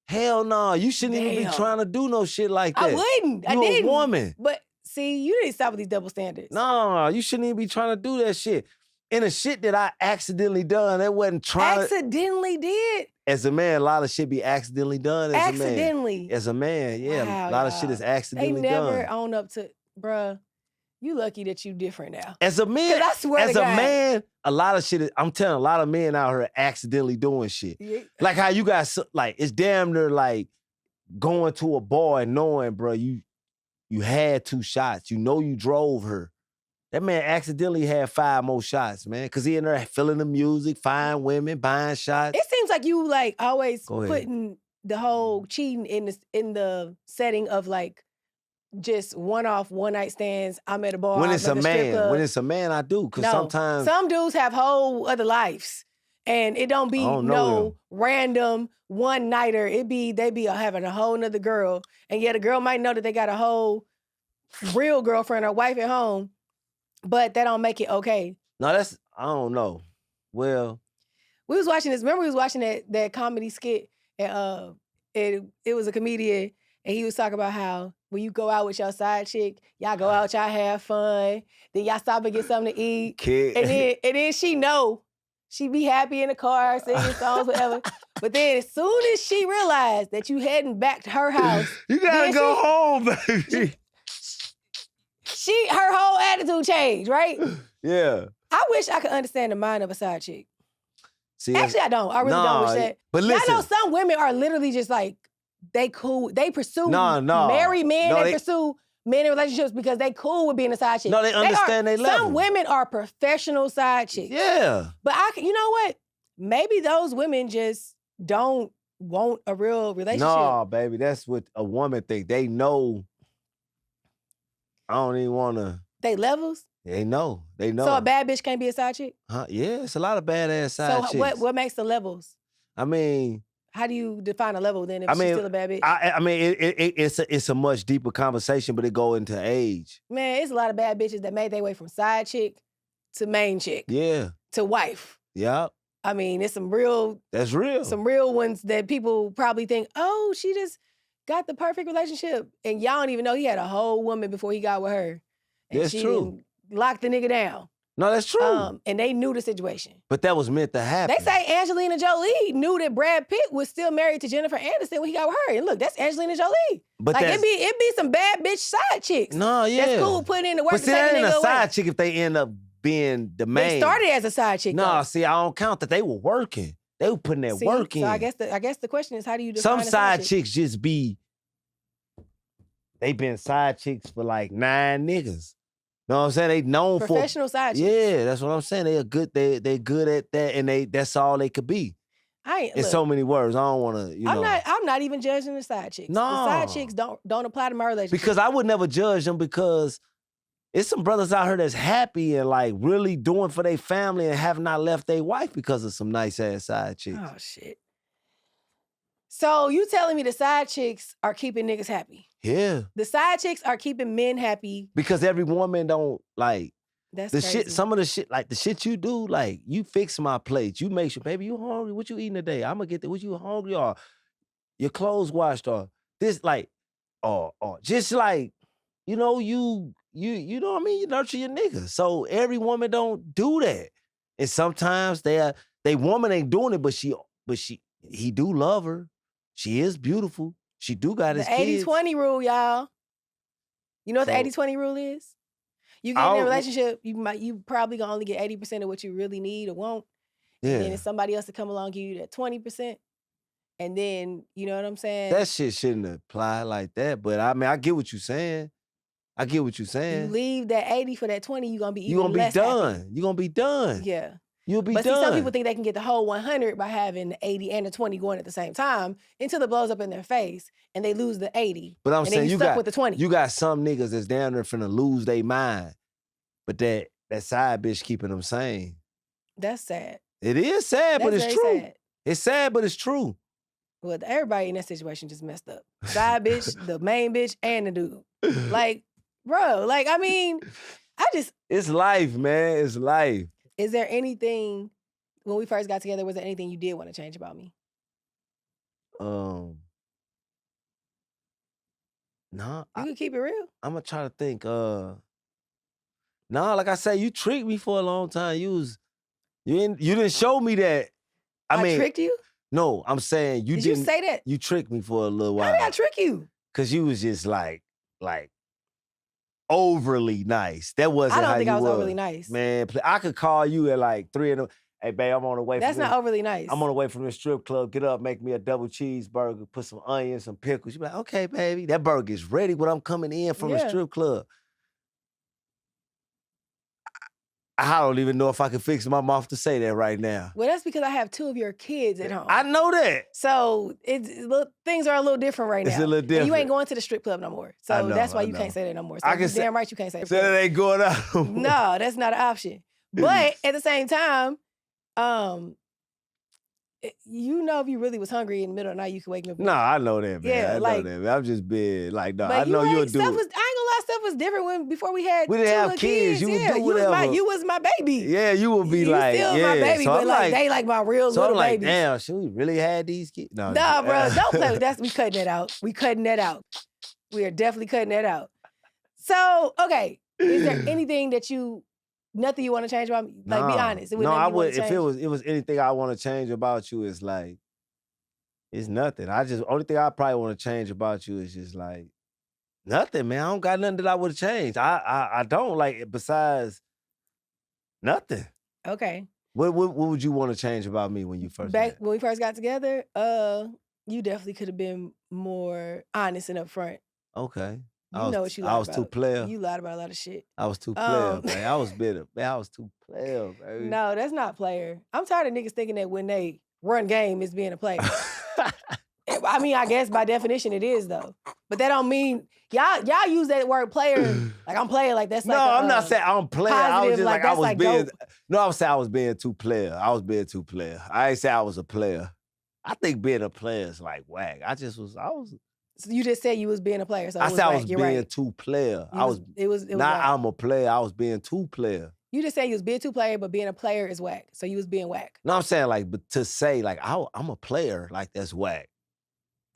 Speaker 2: Hell no, you shouldn't even be trying to do no shit like that.
Speaker 1: I wouldn't.
Speaker 2: You
Speaker 1: I didn't.
Speaker 2: a woman.
Speaker 1: But see, you need to stop with these double standards.
Speaker 2: No, you shouldn't even be trying to do that shit. And the shit that I accidentally done, that wasn't trying
Speaker 1: Accidentally did?
Speaker 2: As a man, a lot of shit be accidentally done as a man.
Speaker 1: Accidentally?
Speaker 2: As a man, yeah.
Speaker 1: Wow,
Speaker 2: a lot of shit is accidentally done.
Speaker 1: They never own up to, bruh, you lucky that you different now.
Speaker 2: As a man,
Speaker 1: I swear
Speaker 2: as a man, a lot of shit, I'm telling a lot of men out here accidentally doing shit.
Speaker 1: Yeah.
Speaker 2: Like how you got, like, it's damn near like going to a bar and knowing, bro, you had 2 shots. You know you drove her. That man accidentally had 5 more shots, man. Cause he in there feeling the music, fine women, buying shots.
Speaker 1: It seems like you like always putting the whole cheating in the setting of like just one-off, one-night stands. I'm at a bar.
Speaker 2: When it's a man, I do. Cause sometimes
Speaker 1: some dudes have whole other lives. And it don't be random one-nighter. They be having a whole nother girl. And yeah, the girl might know that they got a whole real girlfriend or wife at home. But that don't make it okay.
Speaker 2: No, I don't know. Well,
Speaker 1: we was watching this. Remember, we was watching that comedy skit, and it was a comedian, and he was talking about how when you go out with your side chick, y'all go out, y'all have fun, then y'all stop and get something to eat, and then she be happy in the car, singing songs, whatever. But then as soon as she realized that you heading back to her house,
Speaker 2: you gotta go home, baby.
Speaker 1: Her whole attitude changed, right?
Speaker 2: Yeah.
Speaker 1: I wish I could understand the mind of a side chick.
Speaker 2: See,
Speaker 1: actually, I don't. I really don't wish that.
Speaker 2: But listen,
Speaker 1: I know some women are literally just like, they cool. They pursue married men. They pursue men in relationships because they cool with being a side chick.
Speaker 2: No, they understand their level.
Speaker 1: Some women are professional side chicks.
Speaker 2: Yeah.
Speaker 1: But you know what? Maybe those women just don't want a real relationship.
Speaker 2: No, baby, that's what a woman think. They know. I don't even want to.
Speaker 1: They levels?
Speaker 2: They know. They know.
Speaker 1: So a bad bitch can't be a side chick?
Speaker 2: Huh? Yeah, it's a lot of badass side chicks.
Speaker 1: So what makes the levels?
Speaker 2: I mean,
Speaker 1: how do you define a level then if she's still a bad bitch?
Speaker 2: I mean, it's a much deeper conversation, but it go into age.
Speaker 1: Man, it's a lot of bad bitches that made their way from side chick to main chick.
Speaker 2: Yeah.
Speaker 1: To wife.
Speaker 2: Yeah.
Speaker 1: I mean, it's some real.
Speaker 2: That's real.
Speaker 1: Some real ones that people probably think, oh, she just got the perfect relationship, and y'all don't even know he had a whole woman before he got with her. And
Speaker 2: that's true.
Speaker 1: Locked the nigga down.
Speaker 2: No, that's true.
Speaker 1: And they knew the situation.
Speaker 2: But that was meant to happen.
Speaker 1: They say Angelina Jolie knew that Brad Pitt was still married to Jennifer Aniston when he got with her. And look, that's Angelina Jolie. But like it be some bad bitch side chicks.
Speaker 2: No, yeah.
Speaker 1: That's cool putting in the work.
Speaker 2: But see, that ain't a side chick if they end up being the main.
Speaker 1: They started as a side chick.
Speaker 2: No, see, I don't count that. They were working. They were putting that work in.
Speaker 1: So I guess the question is, how do you define
Speaker 2: some side chicks just be, they been side chicks for like 9 niggas. Know what I'm saying? They known
Speaker 1: professional side chicks.
Speaker 2: Yeah, that's what I'm saying. They are good. They good at that, and that's all they could be. In so many words, I don't want to.
Speaker 1: I'm not even judging the side chicks.
Speaker 2: No,
Speaker 1: the side chicks don't apply to my relationship.
Speaker 2: Because I would never judge them, because it's some brothers out here that's happy and like really doing for their family and have not left their wife because of some nice ass side chicks.
Speaker 1: Oh shit. So you telling me the side chicks are keeping niggas happy?
Speaker 2: Yeah.
Speaker 1: The side chicks are keeping men happy.
Speaker 2: Because every woman don't like
Speaker 1: that's
Speaker 2: the
Speaker 1: crazy.
Speaker 2: shit. Some of the shit, like the shit you do, like you fix my plate. You make sure, baby, you hungry? What you eating today? I'm gonna get that. What you hungry, or your clothes washed, or this, like, or just like, you know what I mean? You nurture your nigga. So every woman don't do that. And sometimes they woman ain't doing it, but he do love her. She is beautiful. She do got his kids.
Speaker 1: The 80-20 rule, y'all. You know what the 80-20 rule is? You get in a relationship, you probably gonna only get 80% of what you really need or want. Yeah. And then it's somebody else to come along and give you that 20%. And then, you know what I'm saying?
Speaker 2: That shit shouldn't apply like that. But I mean, I get what you're saying. You
Speaker 1: leave that 80 for that 20, you're gonna be even less
Speaker 2: done.
Speaker 1: happy.
Speaker 2: You're gonna be done.
Speaker 1: Yeah.
Speaker 2: You'll be
Speaker 1: done.
Speaker 2: But
Speaker 1: see, some people think they can get the whole 100 by having the 80 and the 20 going at the same time until it blows up in their face and they lose the 80.
Speaker 2: But I'm saying
Speaker 1: you stuck with the 20.
Speaker 2: You got some niggas that's down there finna lose their mind, but that side bitch keeping them sane.
Speaker 1: That's sad.
Speaker 2: It is sad, but it's true. Sad. It's sad, but it's true.
Speaker 1: Well, everybody in that situation just messed up. Side bitch, the main bitch, and the dude. Like, bro, like, I mean,
Speaker 2: It's life, man. It's life.
Speaker 1: Is there anything, when we first got together, was there anything you did want to change about me?
Speaker 2: No.
Speaker 1: You can keep it real.
Speaker 2: I'm gonna try to think. No, like I said, you tricked me for a long time. You didn't show me that. I mean,
Speaker 1: tricked you?
Speaker 2: No, I'm saying you didn't.
Speaker 1: You say that?
Speaker 2: You tricked me for a little while.
Speaker 1: How did I trick you?
Speaker 2: Cause you was just like overly nice. That wasn't.
Speaker 1: I don't think I was
Speaker 2: overly
Speaker 1: overly nice.
Speaker 2: Man, I could call you at like 3 in the. Hey, babe, I'm on the way.
Speaker 1: That's not overly nice.
Speaker 2: I'm on the way from the strip club. Get up, make me a double cheeseburger, put some onions, some pickles. You be like, okay, baby, that burger is ready when I'm coming in from the strip club. I don't even know if I can fix my mouth to say that right now.
Speaker 1: Well, that's because I have 2 of your kids at home.
Speaker 2: I know that.
Speaker 1: So things are a little different right now.
Speaker 2: It's a little different.
Speaker 1: And you ain't going to the strip club no more. So that's why you can't say that no more. So damn right you can't say that.
Speaker 2: So that ain't going out.
Speaker 1: No, that's not an option. But at the same time, you know, if you really was hungry in the middle of the night, you could wake me up.
Speaker 2: No, I know that, man.
Speaker 1: Yeah,
Speaker 2: I know that, man. I'm just being like, no, I know you would do.
Speaker 1: I ain't gonna lie, stuff was different before we had.
Speaker 2: We didn't have kids. You would do whatever.
Speaker 1: You was my baby.
Speaker 2: Yeah, you would be like,
Speaker 1: still my baby,
Speaker 2: so
Speaker 1: but like they like my real
Speaker 2: so
Speaker 1: little
Speaker 2: I'm like,
Speaker 1: babies.
Speaker 2: damn, should we really had these kids? No,
Speaker 1: bro, don't play with that. We cutting that out. We cutting that out. We are definitely cutting that out. So, okay, is there anything that nothing you want to change about me? Like, be honest.
Speaker 2: No, I would. If it was anything I want to change about you, is like, it's nothing. Only thing I probably want to change about you is just like nothing, man. I don't got nothing that I would have changed. I don't like besides nothing.
Speaker 1: Okay.
Speaker 2: What would you want to change about me when you first met?
Speaker 1: When we first got together? You definitely could have been more honest and upfront.
Speaker 2: Okay.
Speaker 1: You know what you lied about.
Speaker 2: I was too player.
Speaker 1: You lied about a lot of shit.
Speaker 2: I was too player, man. I was bitter. Man, I was too player, baby.
Speaker 1: No, that's not player. I'm tired of niggas thinking that when they run game is being a player. I mean, I guess by definition it is, though. But that don't mean y'all use that word player like I'm playing like that's like
Speaker 2: I'm not saying I'm playing. I was just
Speaker 1: like
Speaker 2: I was
Speaker 1: like
Speaker 2: being.
Speaker 1: dope.
Speaker 2: No, I was saying I was being too player. I was being too player. I ain't say I was a player. I think being a player is like whack. I was.
Speaker 1: So you just said you was being a player. So
Speaker 2: I said I was
Speaker 1: You're
Speaker 2: being
Speaker 1: right.
Speaker 2: too player.
Speaker 1: It was
Speaker 2: not
Speaker 1: whack.
Speaker 2: I'm a player. I was being too player.
Speaker 1: You just saying you was being too player, but being a player is whack. So you was being whack.
Speaker 2: No, I'm saying like, but to say like I'm a player, like that's whack.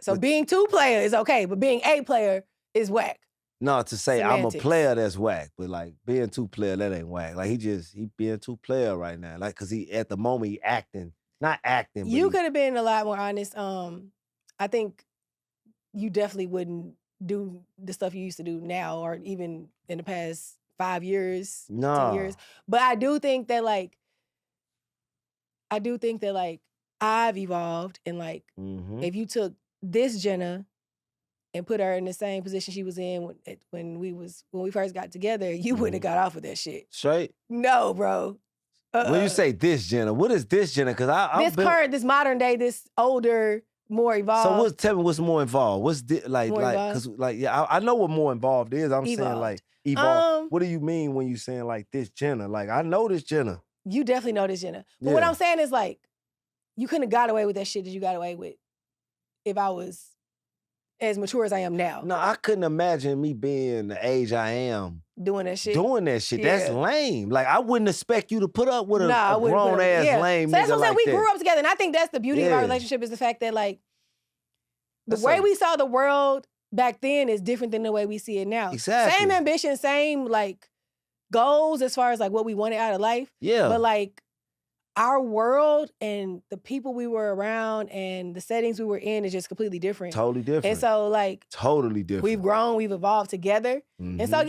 Speaker 1: So being two player is okay, but being a player is whack.
Speaker 2: No, to say
Speaker 1: Semantics.
Speaker 2: I'm a player, that's whack. But like being two player, that ain't whack. Like he being two player right now. Like cause he at the moment he acting, not acting. But
Speaker 1: You could have been a lot more honest. I think you definitely wouldn't do the stuff you used to do now, or even in the past 5 years, 10 years. But I do think that like I've evolved, and like if you took this Jenna and put her in the same position she was in when we first got together, you wouldn't have got off of that shit.
Speaker 2: Straight?
Speaker 1: No, bro.
Speaker 2: When you say this Jenna, what is this Jenna? Because
Speaker 1: this modern day, this older, more evolved.
Speaker 2: So tell me what's more involved? What's I know what more involved is. I'm saying like evolved. What do you mean when you saying like this Jenna? Like I know this Jenna.
Speaker 1: You definitely know this Jenna. But what I'm saying is like, you couldn't have got away with that shit that you got away with if I was as mature as I am now.
Speaker 2: No, I couldn't imagine me being the age I am.
Speaker 1: Doing that shit?
Speaker 2: Yeah. That's lame. Like, I wouldn't expect you to put up with a grown-ass lame nigga. So
Speaker 1: that's what I'm saying.
Speaker 2: Like
Speaker 1: we grew up together, and I think that's the beauty of our relationship is the fact that, like, the way we saw the world back then is different than the way we see it now.
Speaker 2: Exactly.
Speaker 1: Same ambition, same, like, goals as far as, like, what we wanted out of life.
Speaker 2: Yeah.
Speaker 1: But, like, our world and the people we were around and the settings we were in is just completely different.
Speaker 2: Totally different.
Speaker 1: And so, like...
Speaker 2: Totally different.
Speaker 1: We've grown, we've evolved together. And so,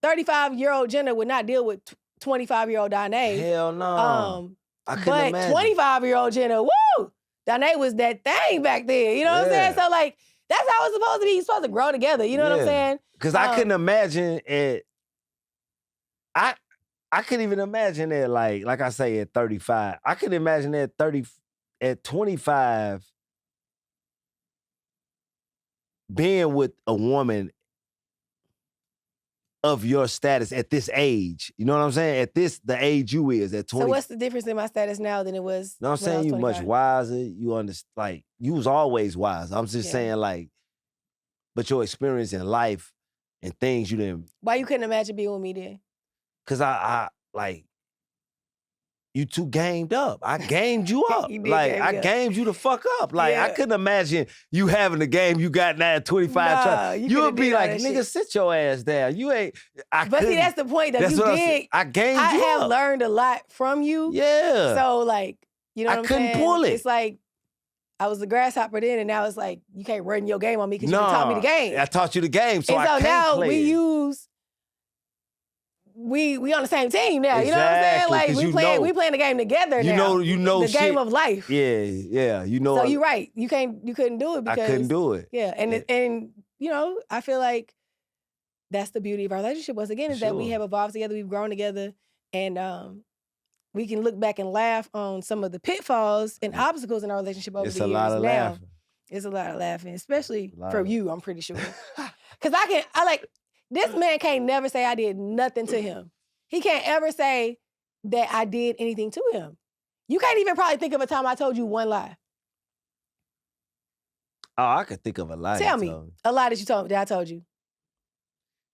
Speaker 1: 35-year-old Jenna would not deal with 25-year-old Donay.
Speaker 2: Hell no. I couldn't imagine.
Speaker 1: 25-year-old Jenna, woo! Donay was that thing back then. You know what I'm saying? So, like, that's how it's supposed to be. You're supposed to grow together. You know what I'm saying?
Speaker 2: Because I couldn't imagine it... I couldn't even imagine that, like I say, at 35. I couldn't imagine that at 25 being with a woman of your status at this age. You know what I'm saying? The age you is at 20.
Speaker 1: So what's the difference in my status now than it was?
Speaker 2: No, I'm saying you much wiser. You understand, like, you was always wise. I'm just saying, like, but your experience in life and things you didn't.
Speaker 1: Why you couldn't imagine being with me then?
Speaker 2: Cause I like, you too gamed up. I gamed you up. I gamed you the fuck up. Like, I couldn't imagine you having the game you got now at 25. You would be like, nigga, sit your ass down. You ain't,
Speaker 1: But see, that's the point though.
Speaker 2: I gamed you up.
Speaker 1: I have learned a lot from you.
Speaker 2: Yeah.
Speaker 1: So like, you know what I'm saying?
Speaker 2: I couldn't pull it.
Speaker 1: It's like, I was a grasshopper then, and now it's like, you can't run your game on me because you taught me the game.
Speaker 2: I taught you the game, so I can't
Speaker 1: now
Speaker 2: play
Speaker 1: we
Speaker 2: it.
Speaker 1: use... We on the same team now, you know what I'm saying? Like we playing the game together now.
Speaker 2: You know
Speaker 1: the
Speaker 2: shit.
Speaker 1: Game of life.
Speaker 2: Yeah, you know.
Speaker 1: So you're right. You couldn't do it because
Speaker 2: I couldn't do it.
Speaker 1: Yeah, and you know, I feel like that's the beauty of our relationship once again is that we have evolved together, we've grown together, and we can look back and laugh on some of the pitfalls and obstacles in our relationship over the years.
Speaker 2: It's a lot of laughing.
Speaker 1: It's a lot of laughing, especially for you, I'm pretty sure. Cause this man can't never say I did nothing to him. He can't ever say that I did anything to him. You can't even probably think of a time I told you one lie.
Speaker 2: Oh, I could think of a lie.
Speaker 1: Tell me a lie that I told you.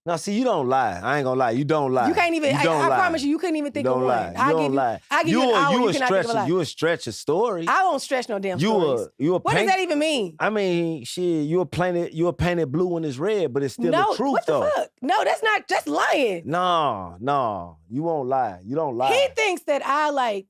Speaker 2: No, see, you don't lie. I ain't gonna lie. You don't lie.
Speaker 1: You can't even. I promise you couldn't even think of one.
Speaker 2: You don't lie.
Speaker 1: I give you an hour. You cannot think of a lie.
Speaker 2: You would stretch a story.
Speaker 1: I won't stretch no damn stories. What does that even mean?
Speaker 2: I mean, shit. You were painted blue when it's red, but it's still the truth, though.
Speaker 1: What the fuck? No, that's not just lying.
Speaker 2: No, you won't lie. You don't lie.
Speaker 1: He thinks that I like.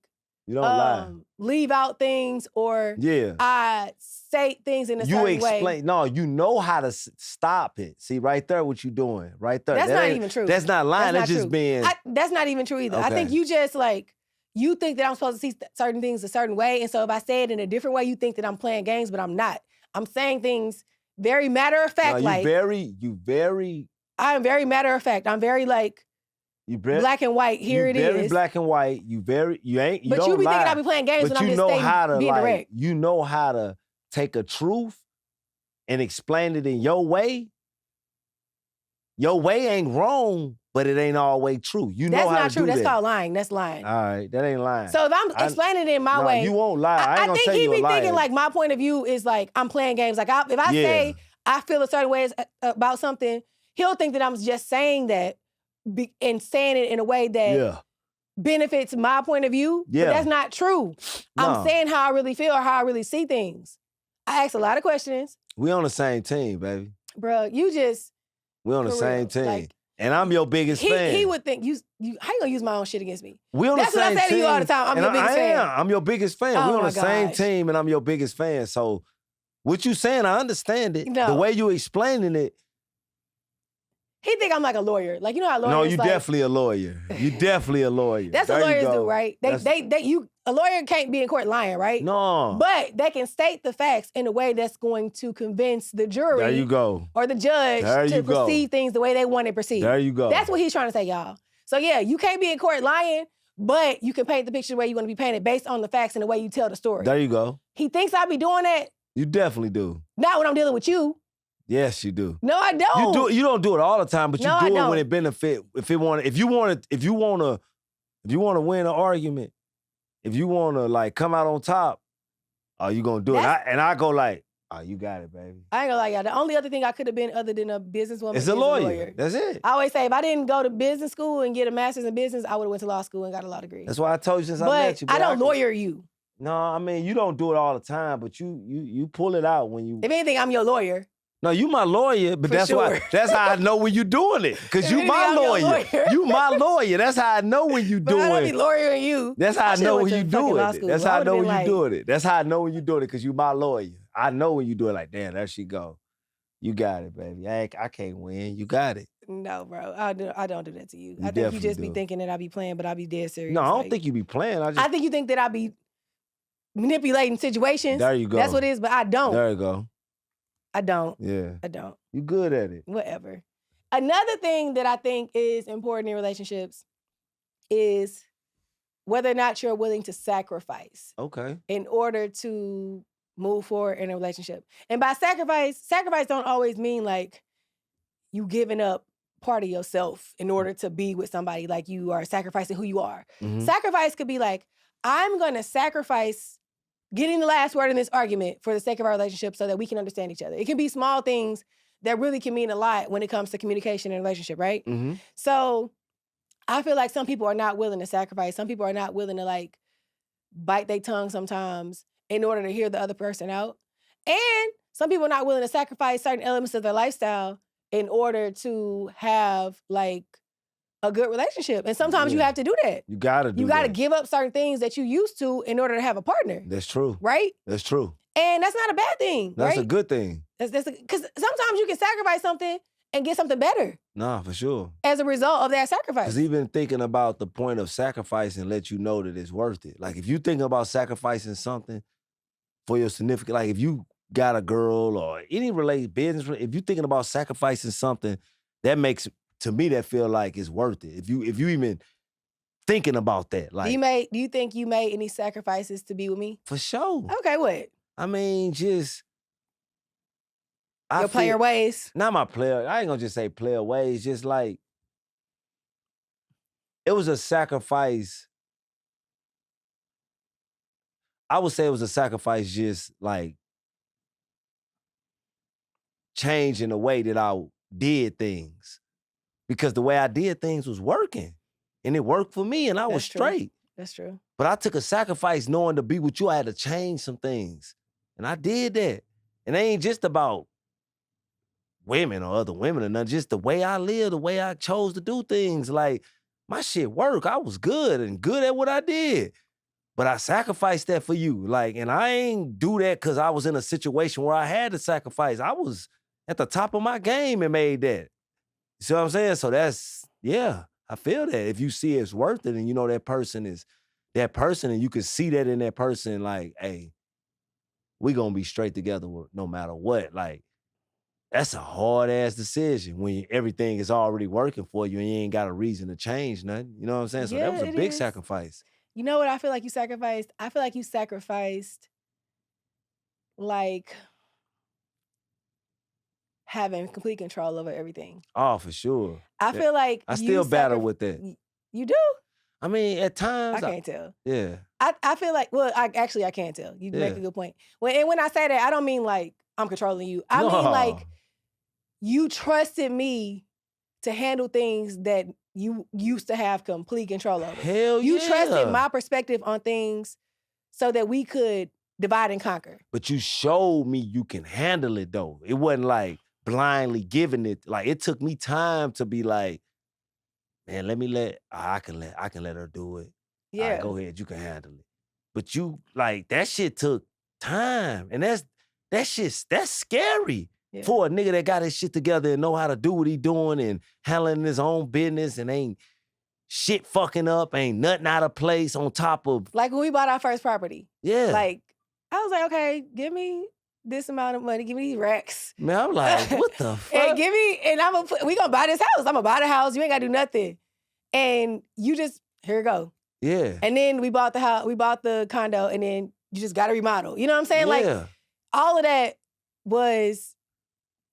Speaker 2: You don't lie.
Speaker 1: Leave out things or I say things in a certain way.
Speaker 2: No, you know how to stop it. See, right there, what you doing. Right there.
Speaker 1: That's not even true.
Speaker 2: That's not lying. That's just being...
Speaker 1: That's not even true either.
Speaker 2: Okay.
Speaker 1: I think you just like, you think that I'm supposed to see certain things a certain way. And so if I say it in a different way, you think that I'm playing games, but I'm not. I'm saying things very matter of fact.
Speaker 2: No,
Speaker 1: I'm very matter of fact. I'm very like, black and white. Here it is.
Speaker 2: Very black and white. You
Speaker 1: But
Speaker 2: don't
Speaker 1: you be
Speaker 2: lie.
Speaker 1: thinking I be playing games when I'm just being direct.
Speaker 2: You know how to take a truth and explain it in your way ain't wrong, but it ain't always true. You know how to do that.
Speaker 1: That's not true. That's called lying. That's lying.
Speaker 2: All right, that ain't lying.
Speaker 1: So if I'm explaining it in my way,
Speaker 2: you won't lie. I ain't gonna say you a liar.
Speaker 1: I think he be thinking like my point of view is like I'm playing games. Like if I say I feel a certain way about something, he'll think that I'm just saying that and saying it in a way that benefits my point of view. Yeah. But that's not true. No. I'm saying how I really feel or how I really see things. I ask a lot of questions.
Speaker 2: We on the same team, baby.
Speaker 1: Bro, we
Speaker 2: on the same team. Like, and I'm your biggest fan.
Speaker 1: He would think, how you gonna use my own shit against me?
Speaker 2: We on the same team.
Speaker 1: That's what I say to you all the time. I'm your biggest fan.
Speaker 2: I'm your biggest fan. We on the same team and I'm your biggest fan. So what you saying, I understand it. No. The way you explaining it.
Speaker 1: He think I'm like a lawyer. Like, you know how lawyers...
Speaker 2: No, you definitely a lawyer. You definitely a lawyer.
Speaker 1: That's what lawyers do, right? A lawyer can't be in court lying, right?
Speaker 2: No.
Speaker 1: But they can state the facts in a way that's going to convince the jury.
Speaker 2: There you go.
Speaker 1: Or the judge to perceive things the way they want it perceived.
Speaker 2: There you go.
Speaker 1: That's what he's trying to say, y'all. So yeah, you can't be in court lying, but you can paint the picture the way you want to be painted based on the facts and the way you tell the story.
Speaker 2: There you go.
Speaker 1: He thinks I be doing that.
Speaker 2: You definitely do.
Speaker 1: Not when I'm dealing with you.
Speaker 2: Yes, you do.
Speaker 1: No, I don't.
Speaker 2: You don't do it all the time, but you do it when it benefit. If you want to win an argument, if you want to like come out on top, you gonna do it. And I go like, you got it, baby.
Speaker 1: I ain't gonna lie, y'all. The only other thing I could have been other than a businesswoman
Speaker 2: is a lawyer. That's it.
Speaker 1: I always say if I didn't go to business school and get a master's in business, I would have went to law school and got a law degree.
Speaker 2: That's why I told you since I met you.
Speaker 1: But I don't lawyer you.
Speaker 2: No, I mean you don't do it all the time, but you pull it out when you.
Speaker 1: If anything, I'm your lawyer.
Speaker 2: No, you my lawyer, but that's how I know when you doing it. Cause you my lawyer. You my lawyer. That's how I know when you doing it.
Speaker 1: I don't be lawyering you.
Speaker 2: That's how I know when you doing it. That's how I know when you doing it. That's how I know when you doing it, cause you my lawyer. I know when you do it like, damn, there she go. You got it, baby. I can't win. You got it.
Speaker 1: No, bro. I don't do that to you. I think you just be thinking that I be playing, but I be dead serious.
Speaker 2: No, I don't think you be playing.
Speaker 1: I think you think that I be manipulating situations.
Speaker 2: There you go.
Speaker 1: That's what it is, but I don't.
Speaker 2: There you go.
Speaker 1: I don't.
Speaker 2: Yeah.
Speaker 1: I don't.
Speaker 2: You good at it.
Speaker 1: Whatever. Another thing that I think is important in relationships is whether or not you're willing to sacrifice.
Speaker 2: Okay.
Speaker 1: In order to move forward in a relationship. And by sacrifice don't always mean like you giving up part of yourself in order to be with somebody, like you are sacrificing who you are. Mm-hmm. Sacrifice could be like, I'm gonna sacrifice getting the last word in this argument for the sake of our relationship so that we can understand each other. It can be small things that really can mean a lot when it comes to communication and relationship, right? Mm-hmm. So I feel like some people are not willing to sacrifice. Some people are not willing to like bite their tongue sometimes in order to hear the other person out. And some people are not willing to sacrifice certain elements of their lifestyle in order to have like a good relationship. And sometimes you have to do that.
Speaker 2: You gotta do that.
Speaker 1: You gotta give up certain things that you used to in order to have a partner.
Speaker 2: That's true.
Speaker 1: Right?
Speaker 2: That's true.
Speaker 1: And that's not a bad thing,
Speaker 2: That's a good thing.
Speaker 1: Because sometimes you can sacrifice something and get something better.
Speaker 2: Nah, for sure.
Speaker 1: As a result of that sacrifice.
Speaker 2: Because even thinking about the point of sacrificing let you know that it's worth it. Like if you think about sacrificing something for your significant, like if you got a girl or any related business, if you're thinking about sacrificing something, that makes, to me, that feel like it's worth it. If you even thinking about that, like
Speaker 1: do you think you made any sacrifices to be with me?
Speaker 2: For sure.
Speaker 1: Okay, what?
Speaker 2: I mean, just
Speaker 1: your player ways.
Speaker 2: Not my player. I ain't gonna just say player ways. Just like it was a sacrifice. I would say it was a sacrifice, just like changing the way that I did things. Because the way I did things was working. And it worked for me and I was straight.
Speaker 1: That's true.
Speaker 2: But I took a sacrifice knowing to be with you, I had to change some things. And I did that. And it ain't just about women or other women or nothing, just the way I live, the way I chose to do things. Like, my shit worked. I was good and good at what I did. But I sacrificed that for you. Like, and I ain't do that because I was in a situation where I had to sacrifice. I was at the top of my game and made that. You see what I'm saying? So that's, yeah, I feel that. If you see it's worth it and you know that person is that person and you can see that in that person, like, hey, we gonna be straight together no matter what. Like, that's a hard-ass decision when everything is already working for you and you ain't got a reason to change nothing. You know what I'm saying? So that was a big sacrifice.
Speaker 1: You know what I feel like you sacrificed? I feel like you sacrificed, like, having complete control over everything.
Speaker 2: Oh, for sure.
Speaker 1: I feel like
Speaker 2: I still battle with that.
Speaker 1: You do?
Speaker 2: I mean, at times
Speaker 1: I can't tell.
Speaker 2: Yeah.
Speaker 1: I feel like, well, I can't tell. You make a good point. When I say that, I don't mean like I'm controlling you. I mean like you trusted me to handle things that you used to have complete control over.
Speaker 2: Hell
Speaker 1: You trusted my perspective on things so that we could divide and conquer.
Speaker 2: But you showed me you can handle it though. It wasn't like blindly giving it. Like it took me time to be like, man, I can let her do it.
Speaker 1: Yeah.
Speaker 2: All right, go ahead, you can handle it. But you like that shit took time. And that's scary. Yeah. For a nigga that got his shit together and know how to do what he doing and handling his own business and ain't shit fucking up, ain't nothing out of place on top of.
Speaker 1: Like when we bought our first property.
Speaker 2: Yeah.
Speaker 1: Like, I was like, okay, give me this amount of money, give me these racks.
Speaker 2: Man, I'm like, what the fuck?
Speaker 1: And we gonna buy this house. I'm gonna buy the house. You ain't gotta do nothing. And you just, here you go.
Speaker 2: Yeah.
Speaker 1: And then we bought the house, we bought the condo, and then you just gotta remodel. You know what I'm saying?
Speaker 2: Yeah.
Speaker 1: Like, all of that was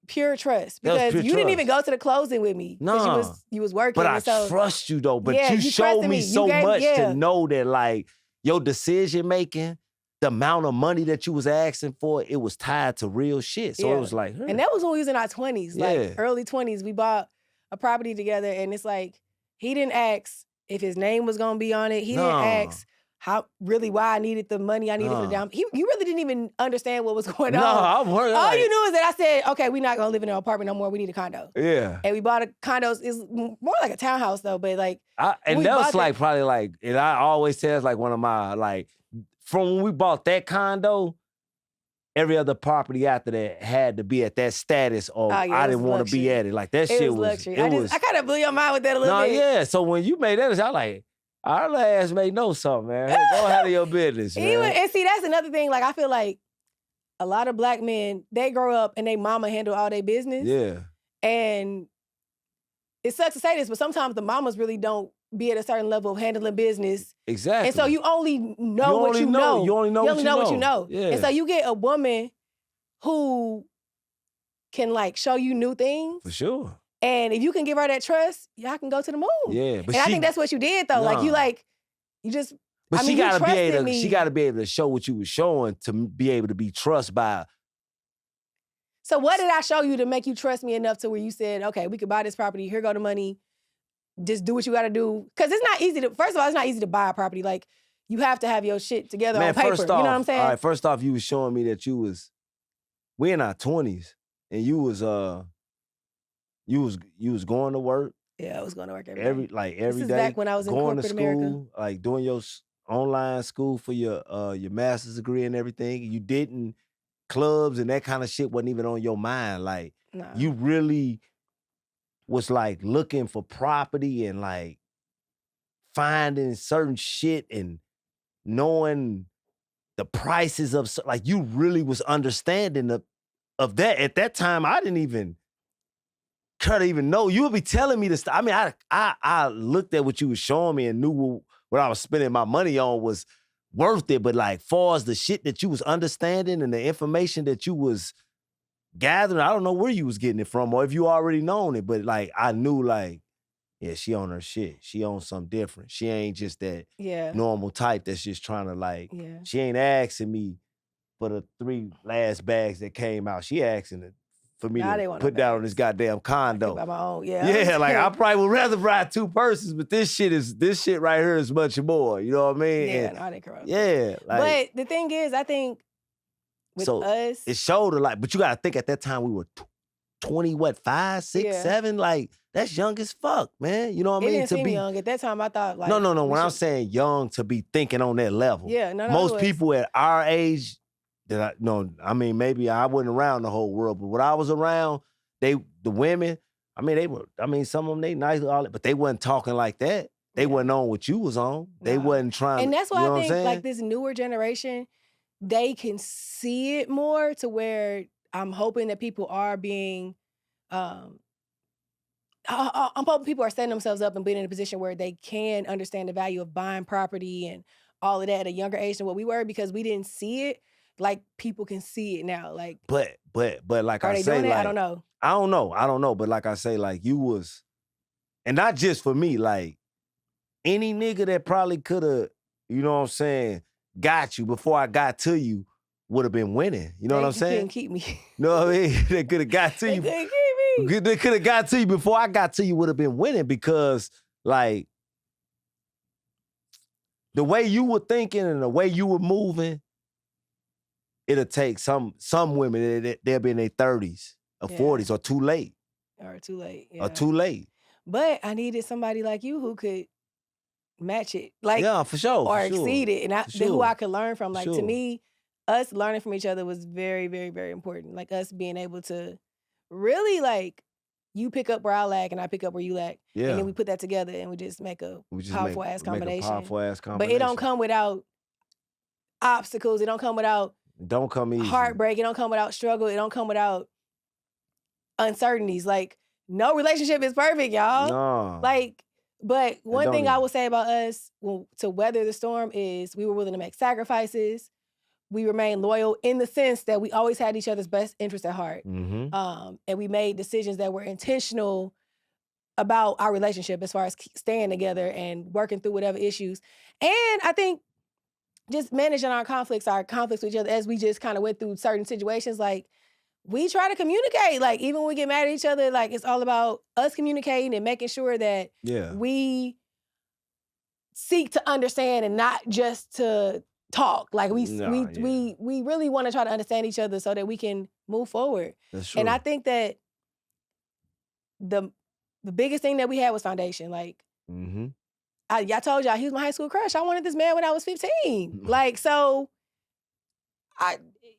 Speaker 1: pure trust. Because you didn't even go to the closing with me.
Speaker 2: No.
Speaker 1: You was working.
Speaker 2: But I trust you though. But
Speaker 1: yeah,
Speaker 2: you showed me so much to know that like your decision making, the amount of money that you was asking for, it was tied to real shit. So it was like,
Speaker 1: And that was when we was in our 20s, like early 20s. We bought a property together and it's like, he didn't ask if his name was gonna be on it. He didn't ask why I needed the money I needed for the down. You really didn't even understand what was going on.
Speaker 2: No, I'm worried.
Speaker 1: All you knew is that I said, okay, we're not gonna live in an apartment no more. We need a condo.
Speaker 2: Yeah.
Speaker 1: And we bought a condo. It's more like a townhouse though, but like.
Speaker 2: And that was like probably like, and I always say it's like one of my, like, from when we bought that condo, every other property after that had to be at that status or I didn't want to be at it. Like that shit was luxury.
Speaker 1: I kind of blew your mind with that a little bit.
Speaker 2: Yeah. So when you made that, I was like, our ass may know something, man. Hey, go handle your business, man.
Speaker 1: And see, that's another thing. Like, I feel like a lot of black men, they grow up and they mama handle all their business.
Speaker 2: Yeah.
Speaker 1: And it sucks to say this, but sometimes the mamas really don't be at a certain level of handling business.
Speaker 2: Exactly.
Speaker 1: And so you only know what you know.
Speaker 2: You only know what you know.
Speaker 1: Yeah. And so you get a woman who can like show you new things.
Speaker 2: For sure.
Speaker 1: And if you can give her that trust, y'all can go to the moon.
Speaker 2: Yeah,
Speaker 1: but I think that's what you did though. Like you just.
Speaker 2: But
Speaker 1: she
Speaker 2: gotta be able to. She gotta be able to show what you were showing to be able to be trusted by.
Speaker 1: So what did I show you to make you trust me enough to where you said, okay, we could buy this property. Here go the money. Just do what you gotta do. Because it's not easy to. First of all, it's not easy to buy a property. Like you have to have your shit together on paper.
Speaker 2: First off,
Speaker 1: you know what I'm saying?
Speaker 2: All right. First off, you was showing me that we in our 20s, and you was going to work.
Speaker 1: Yeah, I was going to work every day.
Speaker 2: Every
Speaker 1: this
Speaker 2: day.
Speaker 1: Is back when I was in
Speaker 2: going
Speaker 1: corporate
Speaker 2: to school,
Speaker 1: America.
Speaker 2: like doing your online school for your master's degree and everything. You didn't clubs and that kind of shit wasn't even on your mind. Like you really was like looking for property and like finding certain shit and knowing the prices of like you really was understanding of that. At that time, I didn't even know. You would be telling me this. I mean, I looked at what you was showing me and knew what I was spending my money on was worth it. But like, far as the shit that you was understanding and the information that you was gathering, I don't know where you was getting it from or if you already known it. But like, I knew like, yeah, she on her shit. She on something different. She ain't just that normal type that's just trying to like, she ain't asking me for the 3 last bags that came out. She asking for me to put down on this goddamn condo.
Speaker 1: By my own,
Speaker 2: yeah, like I probably would rather buy 2 purses, but this shit right here is much more. You know what I mean?
Speaker 1: Yeah, I didn't corrupt.
Speaker 2: Yeah.
Speaker 1: Like, but the thing is, I think with us.
Speaker 2: It showed her like, but you gotta think at that time we were 20, 5, 6, 7? Like, that's young as fuck, man. You know what I mean?
Speaker 1: Didn't seem young. At that time, I thought like.
Speaker 2: No. When I'm saying young, to be thinking on that level.
Speaker 1: Yeah, no.
Speaker 2: Most people at our age, I mean, maybe I wasn't around the whole world, but when I was around, the women, some of them, they nice, all that, but they wasn't talking like that. They wasn't on what you was on. They wasn't trying.
Speaker 1: And that's why I think like this newer generation, they can see it more to where I'm hoping that people are being, I'm hoping people are setting themselves up and being in a position where they can understand the value of buying property and all of that at a younger age than what we were because we didn't see it like people can see it now. Like,
Speaker 2: but like
Speaker 1: are
Speaker 2: I
Speaker 1: they
Speaker 2: say,
Speaker 1: doing it?
Speaker 2: like,
Speaker 1: I don't know.
Speaker 2: I don't know. But like I say, like you was, and not just for me, like any nigga that probably could have, you know what I'm saying, got you before I got to you would have been winning. You know what I'm saying?
Speaker 1: They couldn't keep me.
Speaker 2: You know what I mean? They could have got to
Speaker 1: They
Speaker 2: you.
Speaker 1: couldn't keep me.
Speaker 2: They could have got to you before I got to you would have been winning because like the way you were thinking and the way you were moving, it'll take some women, they'll be in their 30s or 40s or too late.
Speaker 1: Or too late. Yeah.
Speaker 2: Or too late.
Speaker 1: But I needed somebody like you who could match it. Like,
Speaker 2: yeah, for sure.
Speaker 1: Or
Speaker 2: for
Speaker 1: exceed
Speaker 2: sure.
Speaker 1: it. And who I could learn from. Like,
Speaker 2: sure.
Speaker 1: to me, us learning from each other was very, very, very important. Like, us being able to really, like, you pick up where I lack and I pick up where you lack.
Speaker 2: Yeah.
Speaker 1: And then we put that together and we just make a powerful-ass combination.
Speaker 2: Powerful-ass combination.
Speaker 1: But it don't come without obstacles. It don't come without
Speaker 2: easy.
Speaker 1: Heartbreak. It don't come without struggle. It don't come without uncertainties. Like, no relationship is perfect, y'all.
Speaker 2: No.
Speaker 1: Like, but one thing I will say about us to weather the storm is we were willing to make sacrifices. We remained loyal in the sense that we always had each other's best interest at heart.
Speaker 2: Mm-hmm.
Speaker 1: And we made decisions that were intentional about our relationship as far as staying together and working through whatever issues. And I think just managing our conflicts with each other as we just kind of went through certain situations, like, we try to communicate. Like, even when we get mad at each other, like, it's all about us communicating and making sure that we seek to understand and not just to talk. Like, we really want to try to understand each other so that we can move forward.
Speaker 2: That's true.
Speaker 1: And I think that the biggest thing that we had was foundation. Like, I told y'all, he was my high school crush. I wanted this man when I was 15. Like, so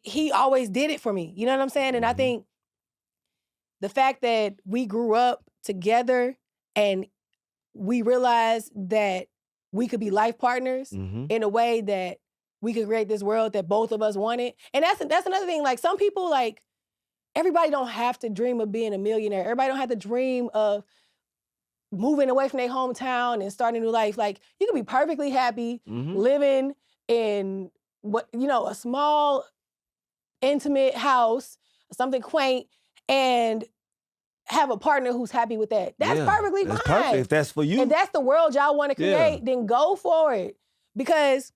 Speaker 1: he always did it for me. You know what I'm saying? And I think the fact that we grew up together and we realized that we could be life partners in a way that we could create this world that both of us wanted. And that's another thing. Like, some people, like, everybody don't have to dream of being a millionaire. Everybody don't have to dream of moving away from their hometown and starting a new life. Like, you can be perfectly happy living in a small, intimate house, something quaint, and have a partner who's happy with that. That's perfectly fine.
Speaker 2: Perfect if that's for you.
Speaker 1: If that's the world y'all want to create, then go for it. Because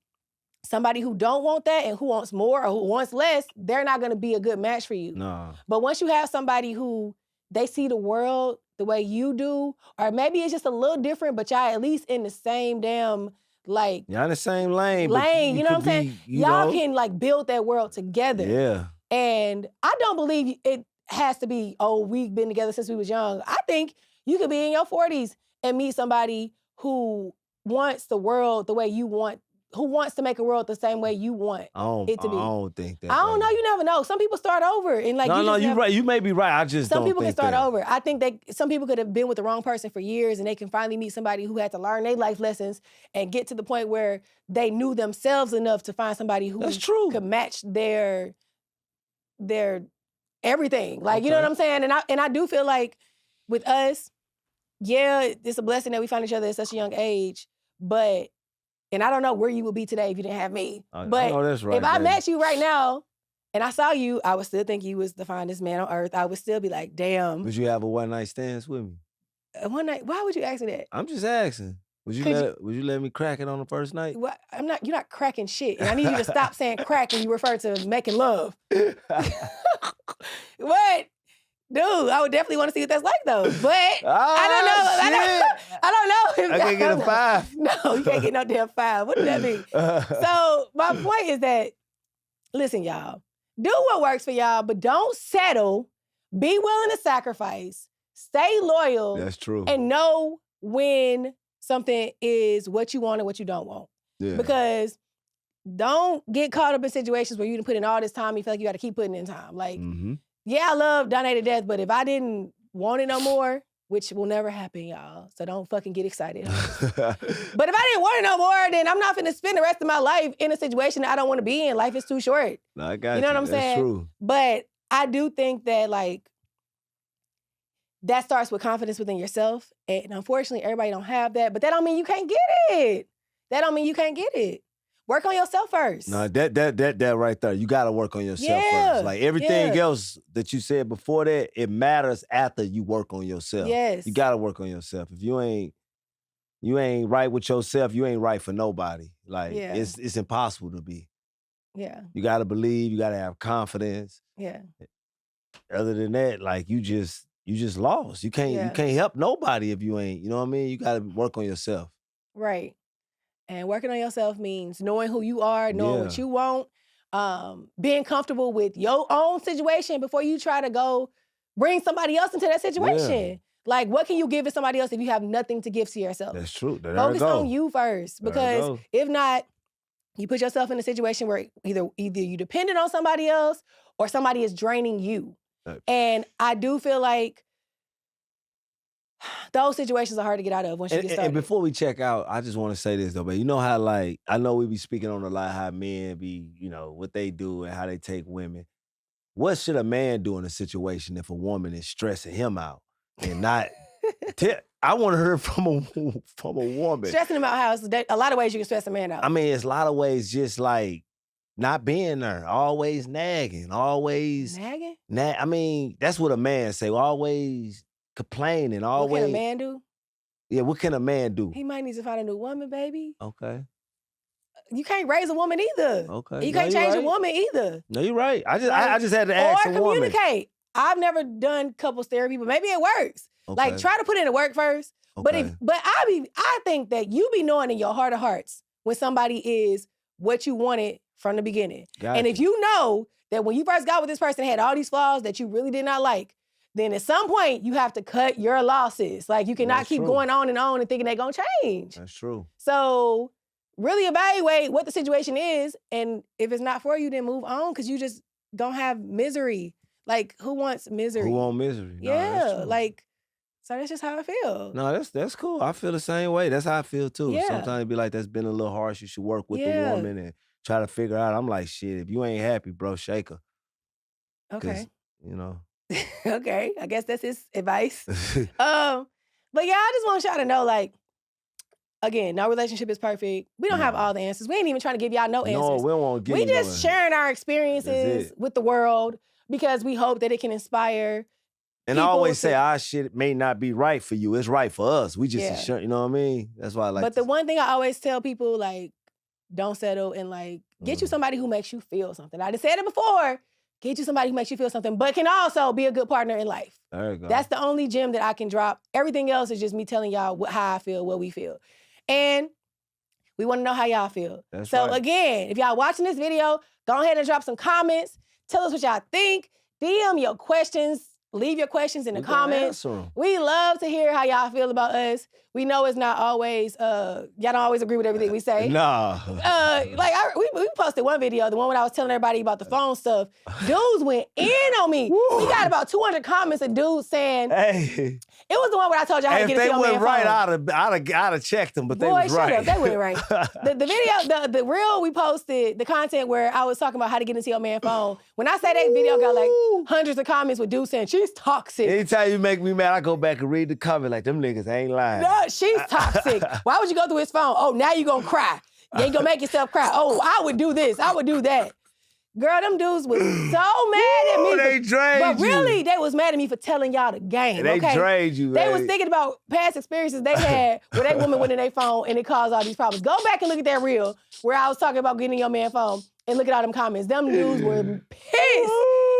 Speaker 1: somebody who don't want that and who wants more or who wants less, they're not going to be a good match for you.
Speaker 2: No.
Speaker 1: But once you have somebody who they see the world the way you do, or maybe it's just a little different, but y'all at least in the same damn, like...
Speaker 2: Y'all in the same lane.
Speaker 1: You know what I'm saying? Y'all can, like, build that world together.
Speaker 2: Yeah.
Speaker 1: And I don't believe it has to be, we've been together since we was young. I think you could be in your 40s and meet somebody who wants the world the way you want, who wants to make a world the same way you want it to be.
Speaker 2: I don't think that.
Speaker 1: I don't know. You never know. Some people start over. And like,
Speaker 2: you're right. You may be right. I just don't think
Speaker 1: some people can start over. I think that some people could have been with the wrong person for years and they can finally meet somebody who had to learn their life lessons and get to the point where they knew themselves enough to find somebody who could match their everything. Like, you know what I'm saying? And I do feel like with us, it's a blessing that we found each other at such a young age, but and I don't know where you would be today if you didn't have me. But
Speaker 2: that's right,
Speaker 1: if I met you right now and I saw you, I would still think you was the finest man on earth. I would still be like, damn.
Speaker 2: Would you have a one-night stand with me?
Speaker 1: One night? Why would you ask me that?
Speaker 2: I'm just asking. Would you let me crack it on the first night?
Speaker 1: What? You're not cracking shit. And I need you to stop saying crack when you refer to making love. What? Dude, I would definitely want to see what that's like, though. But I don't know.
Speaker 2: I can't get a 5.
Speaker 1: No, you can't get no damn 5. What does that mean? So my point is that, listen, y'all, do what works for y'all, but don't settle. Be willing to sacrifice. Stay loyal.
Speaker 2: That's true.
Speaker 1: And know when something is what you want and what you don't want.
Speaker 2: Yeah.
Speaker 1: Because don't get caught up in situations where you done put in all this time, you feel like you got to keep putting in time. Like, I love Donay to death, but if I didn't want it no more, which will never happen, y'all, so don't fucking get excited. But if I didn't want it no more, then I'm not finna spend the rest of my life in a situation that I don't want to be in. Life is too short.
Speaker 2: No, I got you.
Speaker 1: You know what I'm saying?
Speaker 2: That's true.
Speaker 1: But I do think that, like, that starts with confidence within yourself. And unfortunately, everybody don't have that. But that don't mean you can't get it. That don't mean you can't get it. work on yourself first.
Speaker 2: No, that right there. You got to work on yourself first. Like everything else that you said before that, it matters after you work on yourself.
Speaker 1: Yes.
Speaker 2: You got to work on yourself. If you ain't right with yourself, you ain't right for nobody. Like it's impossible to be.
Speaker 1: Yeah.
Speaker 2: You got to believe, you got to have confidence.
Speaker 1: Yeah.
Speaker 2: Other than that, like you just lost. You can't help nobody if you ain't, you know what I mean? You got to work on yourself.
Speaker 1: Right. And working on yourself means knowing who you are, knowing what you want, being comfortable with your own situation before you try to go bring somebody else into that situation. Yeah. Like, what can you give to somebody else if you have nothing to give to yourself?
Speaker 2: That's true.
Speaker 1: Focus on you first. Because if not, you put yourself in a situation where either you dependent on somebody else or somebody is draining you. And I do feel like those situations are hard to get out of once you get started.
Speaker 2: And before we check out, I just want to say this though, but you know how like, I know we be speaking on a lot how men be, you know, what they do and how they take women. What should a man do in a situation if a woman is stressing him out and not... I want to hear from a woman.
Speaker 1: Stressing him out how it's a lot of ways you can stress a man out.
Speaker 2: I mean, it's a lot of ways just like not being there, always nagging, always...
Speaker 1: Nagging?
Speaker 2: I mean, that's what a man say, always... complaining, always.
Speaker 1: What can a man do?
Speaker 2: Yeah, what can a man do?
Speaker 1: He might need to find a new woman, baby.
Speaker 2: Okay.
Speaker 1: You can't raise a woman either.
Speaker 2: Okay.
Speaker 1: You can't change a woman either.
Speaker 2: No, you're right. I just had to ask a woman.
Speaker 1: Or communicate. I've never done couples therapy, but maybe it works. Okay. Like, try to put in the work first. Okay. But I think that you be knowing in your heart of hearts when somebody is what you wanted from the beginning. Gotcha. And if you know that when you first got with this person had all these flaws that you really did not like, then at some point you have to cut your losses. Like, you cannot keep going on and thinking they're gonna change.
Speaker 2: That's true.
Speaker 1: So really evaluate what the situation is, and if it's not for you, then move on, because you just don't have misery. Like, who wants misery?
Speaker 2: Who wants misery? No,
Speaker 1: yeah, like, so that's just how I feel.
Speaker 2: No, that's cool. I feel the same way. That's how I feel too. Yeah. Sometimes it be like, that's been a little harsh. You should work with the woman and try to figure out. I'm like, shit, if you ain't happy, bro, shake her.
Speaker 1: Okay.
Speaker 2: You know.
Speaker 1: Okay, I guess that's his advice. But yeah, I just want y'all to know, like, again, no relationship is perfect. We don't have all the answers. We ain't even trying to give y'all no answers.
Speaker 2: No, we don't want to give you
Speaker 1: We just sharing our experiences with the world because we hope that it can inspire.
Speaker 2: And I always say our shit may not be right for you. It's right for us. We just, you know what I mean? That's why I like.
Speaker 1: But the one thing I always tell people, like, don't settle and like get you somebody who makes you feel something. I done said it before. Get you somebody who makes you feel something, but can also be a good partner in life.
Speaker 2: There you go.
Speaker 1: That's the only gem that I can drop. Everything else is just me telling y'all how I feel, what we feel. And we want to know how y'all feel.
Speaker 2: That's
Speaker 1: so
Speaker 2: right.
Speaker 1: Again, if y'all watching this video, go ahead and drop some comments. Tell us what y'all think. DM your questions. Leave your questions in the comments. We love to hear how y'all feel about us. We know it's not always, y'all don't always agree with everything we say.
Speaker 2: Nah.
Speaker 1: We posted one video, the one when I was telling everybody about the phone stuff. Dudes went in on me. Woo. We got about 200 comments of dudes saying, hey. It was the one where I told y'all how to get it on their phone. If they went
Speaker 2: right, I'd have checked them, but they was
Speaker 1: right.
Speaker 2: Boy, shut
Speaker 1: up. They went right. The video, the reel we posted, the content where I was talking about how to get into your man's phone. When I say that video got like hundreds of comments with dudes saying, she's toxic.
Speaker 2: Anytime you make me mad, I go back and read the comment like, them niggas ain't lying.
Speaker 1: No, she's toxic. Why would you go through his phone? Oh, now you gonna cry. You ain't gonna make yourself cry. Oh, I would do this. I would do that. Girl, them dudes was so mad at me.
Speaker 2: They drained
Speaker 1: But really, they was mad at me for telling y'all the game,
Speaker 2: They drained you,
Speaker 1: They was thinking about past experiences they had where that woman went in their phone and it caused all these problems. Go back and look at that reel where I was talking about getting in your man's phone and look at all them comments. Them dudes were pissed.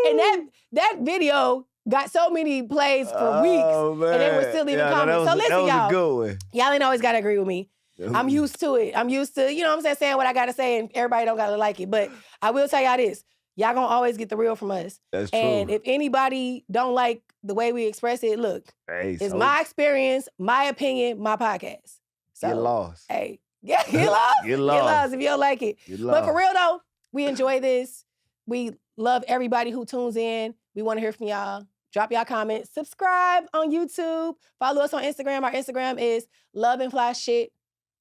Speaker 1: And that video got so many plays for weeks, and they were still leaving comments. So listen, y'all. Y'all ain't always gotta agree with me. I'm used to it. I'm used to, you know what I'm saying what I gotta say, and everybody don't gotta like it. But I will tell y'all this. Y'all gonna always get the real from us.
Speaker 2: That's true.
Speaker 1: And if anybody don't like the way we express it, look, it's my experience, my opinion, my podcast. So,
Speaker 2: get lost.
Speaker 1: Hey, get lost.
Speaker 2: Get lost
Speaker 1: if you don't like it. But for real though, we enjoy this. We love everybody who tunes in. We wanna hear from y'all. Drop y'all comments. Subscribe on YouTube. Follow us on Instagram. Our Instagram is Love and Fly Shit.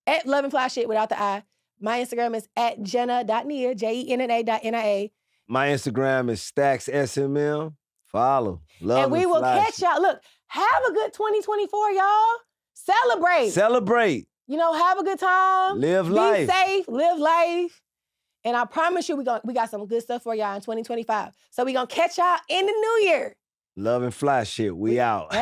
Speaker 1: At Love and Fly Shit without the I. My Instagram is at Jenna.Nia, JENNA.NIA.
Speaker 2: My Instagram is StacksSMM. Follow. Love
Speaker 1: and we will catch y'all. Look, have a good 2024, y'all. Celebrate.
Speaker 2: Celebrate.
Speaker 1: You know, have a good time.
Speaker 2: Live life.
Speaker 1: Be safe, live life. And I promise you, we got some good stuff for y'all in 2025. So we gonna catch y'all in the new year.
Speaker 2: Love and fly shit. We out.